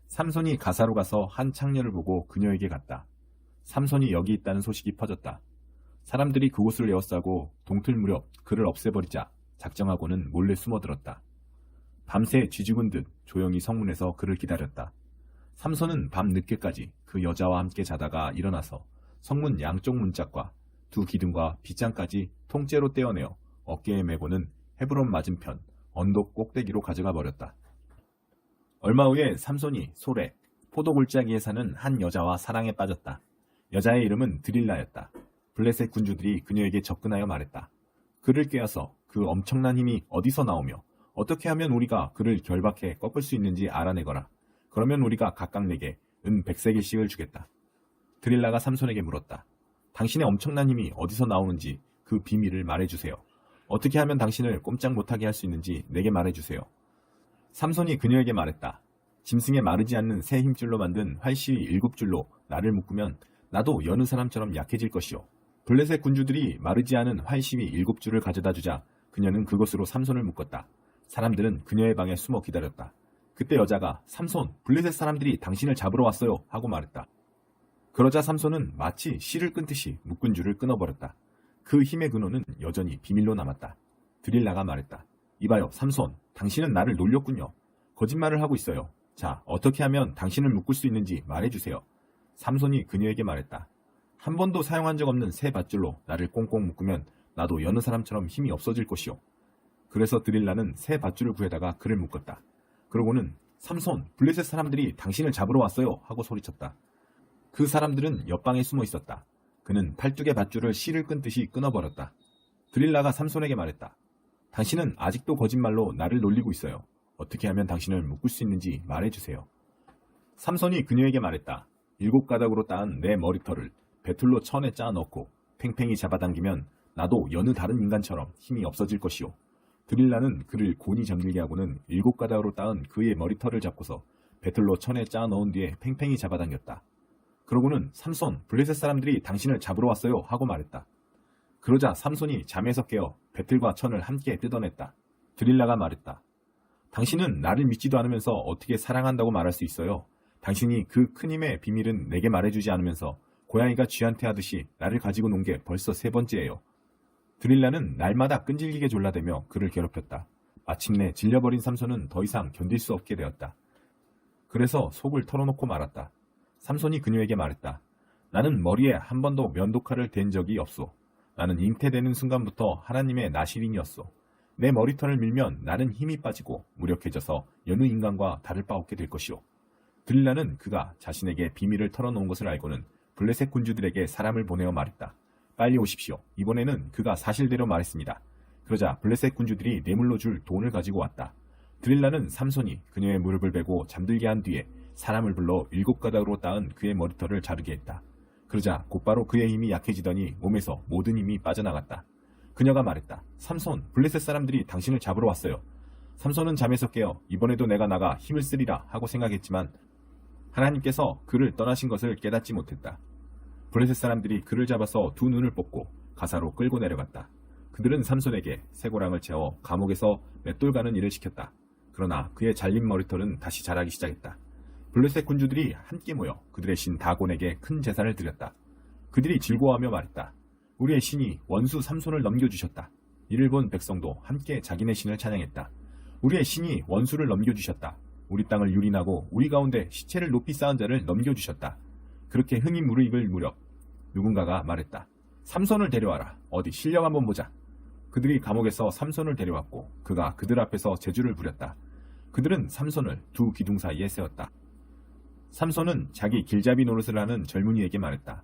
삼손이 가사로 가서 한 창녀를 보고 그녀에게 갔다. 삼손이 여기 있다는 소식이 퍼졌다. 사람들이 그곳을 에워싸고 동틀 무렵 그를 없애버리자 작정하고는 몰래 숨어들었다. 밤새 쥐죽은 듯 조용히 성문에서 그를 기다렸다. 삼손은 밤 늦게까지 그 여자와 함께 자다가 일어나서 성문 양쪽 문짝과 두 기둥과 빗장까지 통째로 떼어내어 어깨에 메고는 헤브론 맞은편 언덕 꼭대기로 가져가 버렸다. 얼마 후에 삼손이 소렉, 포도골짜기에 사는 한 여자와 사랑에 빠졌다. 여자의 이름은 드릴라였다. 블레셋 군주들이 그녀에게 접근하여 말했다. 그를 꿰어서 그 엄청난 힘이 어디서 나오며 어떻게 하면 우리가 그를 결박해 꺾을 수 있는지 알아내거라. 그러면 우리가 각각 내게 은 100세겔씩을 주겠다. 드릴라가 삼손에게 물었다. 당신의 엄청난 힘이 어디서 나오는지 그 비밀을 말해주세요. 어떻게 하면 당신을 꼼짝 못하게 할 수 있는지 내게 말해주세요. 삼손이 그녀에게 말했다. 짐승에 마르지 않는 새 힘줄로 만든 활시위 7줄로 나를 묶으면 나도 여느 사람처럼 약해질 것이요. 블레셋 군주들이 마르지 않은 활시위 7줄을 가져다 주자 그녀는 그것으로 삼손을 묶었다. 사람들은 그녀의 방에 숨어 기다렸다. 그때 여자가 삼손, 블레셋 사람들이 당신을 잡으러 왔어요 하고 말했다. 그러자 삼손은 마치 실을 끊듯이 묶은 줄을 끊어버렸다. 그 힘의 근원은 여전히 비밀로 남았다. 드릴라가 말했다. 이봐요, 삼손, 당신은 나를 놀렸군요. 거짓말을 하고 있어요. 자, 어떻게 하면 당신을 묶을 수 있는지 말해주세요. 삼손이 그녀에게 말했다. 한 번도 사용한 적 없는 새 밧줄로 나를 꽁꽁 묶으면 나도 여느 사람처럼 힘이 없어질 것이요. 그래서 드릴라는 새 밧줄을 구해다가 그를 묶었다. 그러고는 삼손, 블레셋 사람들이 당신을 잡으러 왔어요 하고 소리쳤다. 그 사람들은 옆방에 숨어 있었다. 그는 팔뚝의 밧줄을 실을 끊듯이 끊어버렸다. 드릴라가 삼손에게 말했다. 당신은 아직도 거짓말로 나를 놀리고 있어요. 어떻게 하면 당신을 묶을 수 있는지 말해주세요. 삼손이 그녀에게 말했다. 7가닥으로 따은 내 머리털을 배틀로 천에 짜 넣고 팽팽히 잡아당기면 나도 여느 다른 인간처럼 힘이 없어질 것이요. 드릴라는 그를 곤히 잠들게 하고는 7가닥으로 따은 그의 머리털을 잡고서 배틀로 천에 짜 넣은 뒤에 팽팽히 잡아당겼다. 그러고는 삼손, 블레셋 사람들이 당신을 잡으러 왔어요 하고 말했다. 그러자 삼손이 잠에서 깨어 배틀과 천을 함께 뜯어냈다. 드릴라가 말했다. 당신은 나를 믿지도 않으면서 어떻게 사랑한다고 말할 수 있어요? 당신이 그 큰 힘의 비밀은 내게 말해주지 않으면서 고양이가 쥐한테 하듯이 나를 가지고 논 게 벌써 3번째예요. 드릴라는 날마다 끈질기게 졸라대며 그를 괴롭혔다. 마침내 질려버린 삼손은 더 이상 견딜 수 없게 되었다. 그래서 속을 털어놓고 말았다. 삼손이 그녀에게 말했다. 나는 머리에 한 번도 면도칼을 댄 적이 없소. 나는 잉태되는 순간부터 하나님의 나실인이었소. 내 머리털을 밀면 나는 힘이 빠지고 무력해져서 여느 인간과 다를 바 없게 될 것이오. 드릴라는 그가 자신에게 비밀을 털어놓은 것을 알고는 블레셋 군주들에게 사람을 보내어 말했다. 빨리 오십시오. 이번에는 그가 사실대로 말했습니다. 그러자 블레셋 군주들이 뇌물로 줄 돈을 가지고 왔다. 드릴라는 삼손이 그녀의 무릎을 베고 잠들게 한 뒤에 사람을 불러 7가닥으로 따은 그의 머리털을 자르게 했다. 그러자 곧바로 그의 힘이 약해지더니 몸에서 모든 힘이 빠져나갔다. 그녀가 말했다. 삼손, 블레셋 사람들이 당신을 잡으러 왔어요. 삼손은 잠에서 깨어 이번에도 내가 나가 힘을 쓰리라 하고 생각했지만 하나님께서 그를 떠나신 것을 깨닫지 못했다. 블레셋 사람들이 그를 잡아서 2눈을 뽑고 가사로 끌고 내려갔다. 그들은 삼손에게 쇠고랑을 채워 감옥에서 맷돌 가는 일을 시켰다. 그러나 그의 잘린 머리털은 다시 자라기 시작했다. 블레셋 군주들이 함께 모여 그들의 신 다곤에게 큰 제사를 드렸다. 그들이 즐거워하며 말했다. 우리의 신이 원수 삼손을 넘겨주셨다. 이를 본 백성도 함께 자기네 신을 찬양했다. 우리의 신이 원수를 넘겨주셨다. 우리 땅을 유린하고 우리 가운데 시체를 높이 쌓은 자를 넘겨주셨다. 그렇게 흥이 무르익을 무렵 누군가가 말했다. 삼손을 데려와라. 어디 실력 한번 보자. 그들이 감옥에서 삼손을 데려왔고 그가 그들 앞에서 제주를 부렸다. 그들은 삼손을 2 기둥 사이에 세웠다. 삼손은 자기 길잡이 노릇을 하는 젊은이에게 말했다.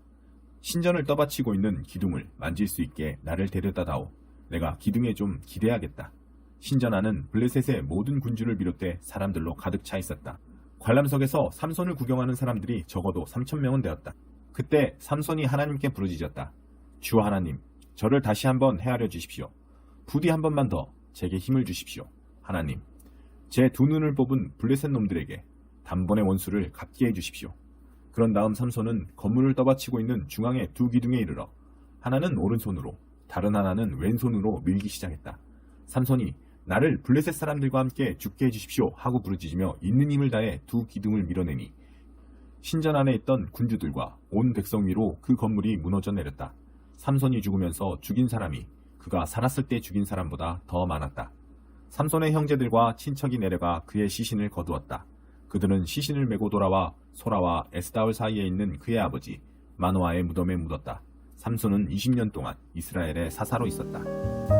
신전을 떠받치고 있는 기둥을 만질 수 있게 나를 데려다다오. 내가 기둥에 좀 기대야겠다. 신전 안은 블레셋의 모든 군주를 비롯해 사람들로 가득 차 있었다. 관람석에서 삼손을 구경하는 사람들이 적어도 3,000명은 되었다. 그때 삼손이 하나님께 부르짖었다. 주 하나님, 저를 다시 한번 헤아려 주십시오. 부디 한 번만 더 제게 힘을 주십시오. 하나님, 제 2눈을 뽑은 블레셋 놈들에게 단번에 원수를 갚게 해주십시오. 그런 다음 삼손은 건물을 떠받치고 있는 중앙의 2 기둥에 이르러 하나는 오른손으로 다른 하나는 왼손으로 밀기 시작했다. 삼손이 나를 블레셋 사람들과 함께 죽게 해주십시오 하고 부르짖으며 있는 힘을 다해 2 기둥을 밀어내니 신전 안에 있던 군주들과 온 백성 위로 그 건물이 무너져 내렸다. 삼손이 죽으면서 죽인 사람이 그가 살았을 때 죽인 사람보다 더 많았다. 삼손의 형제들과 친척이 내려가 그의 시신을 거두었다. 그들은 시신을 메고 돌아와 소라와 에스다올 사이에 있는 그의 아버지 마노아의 무덤에 묻었다. 삼손은 20년 동안 이스라엘의 사사로 있었다.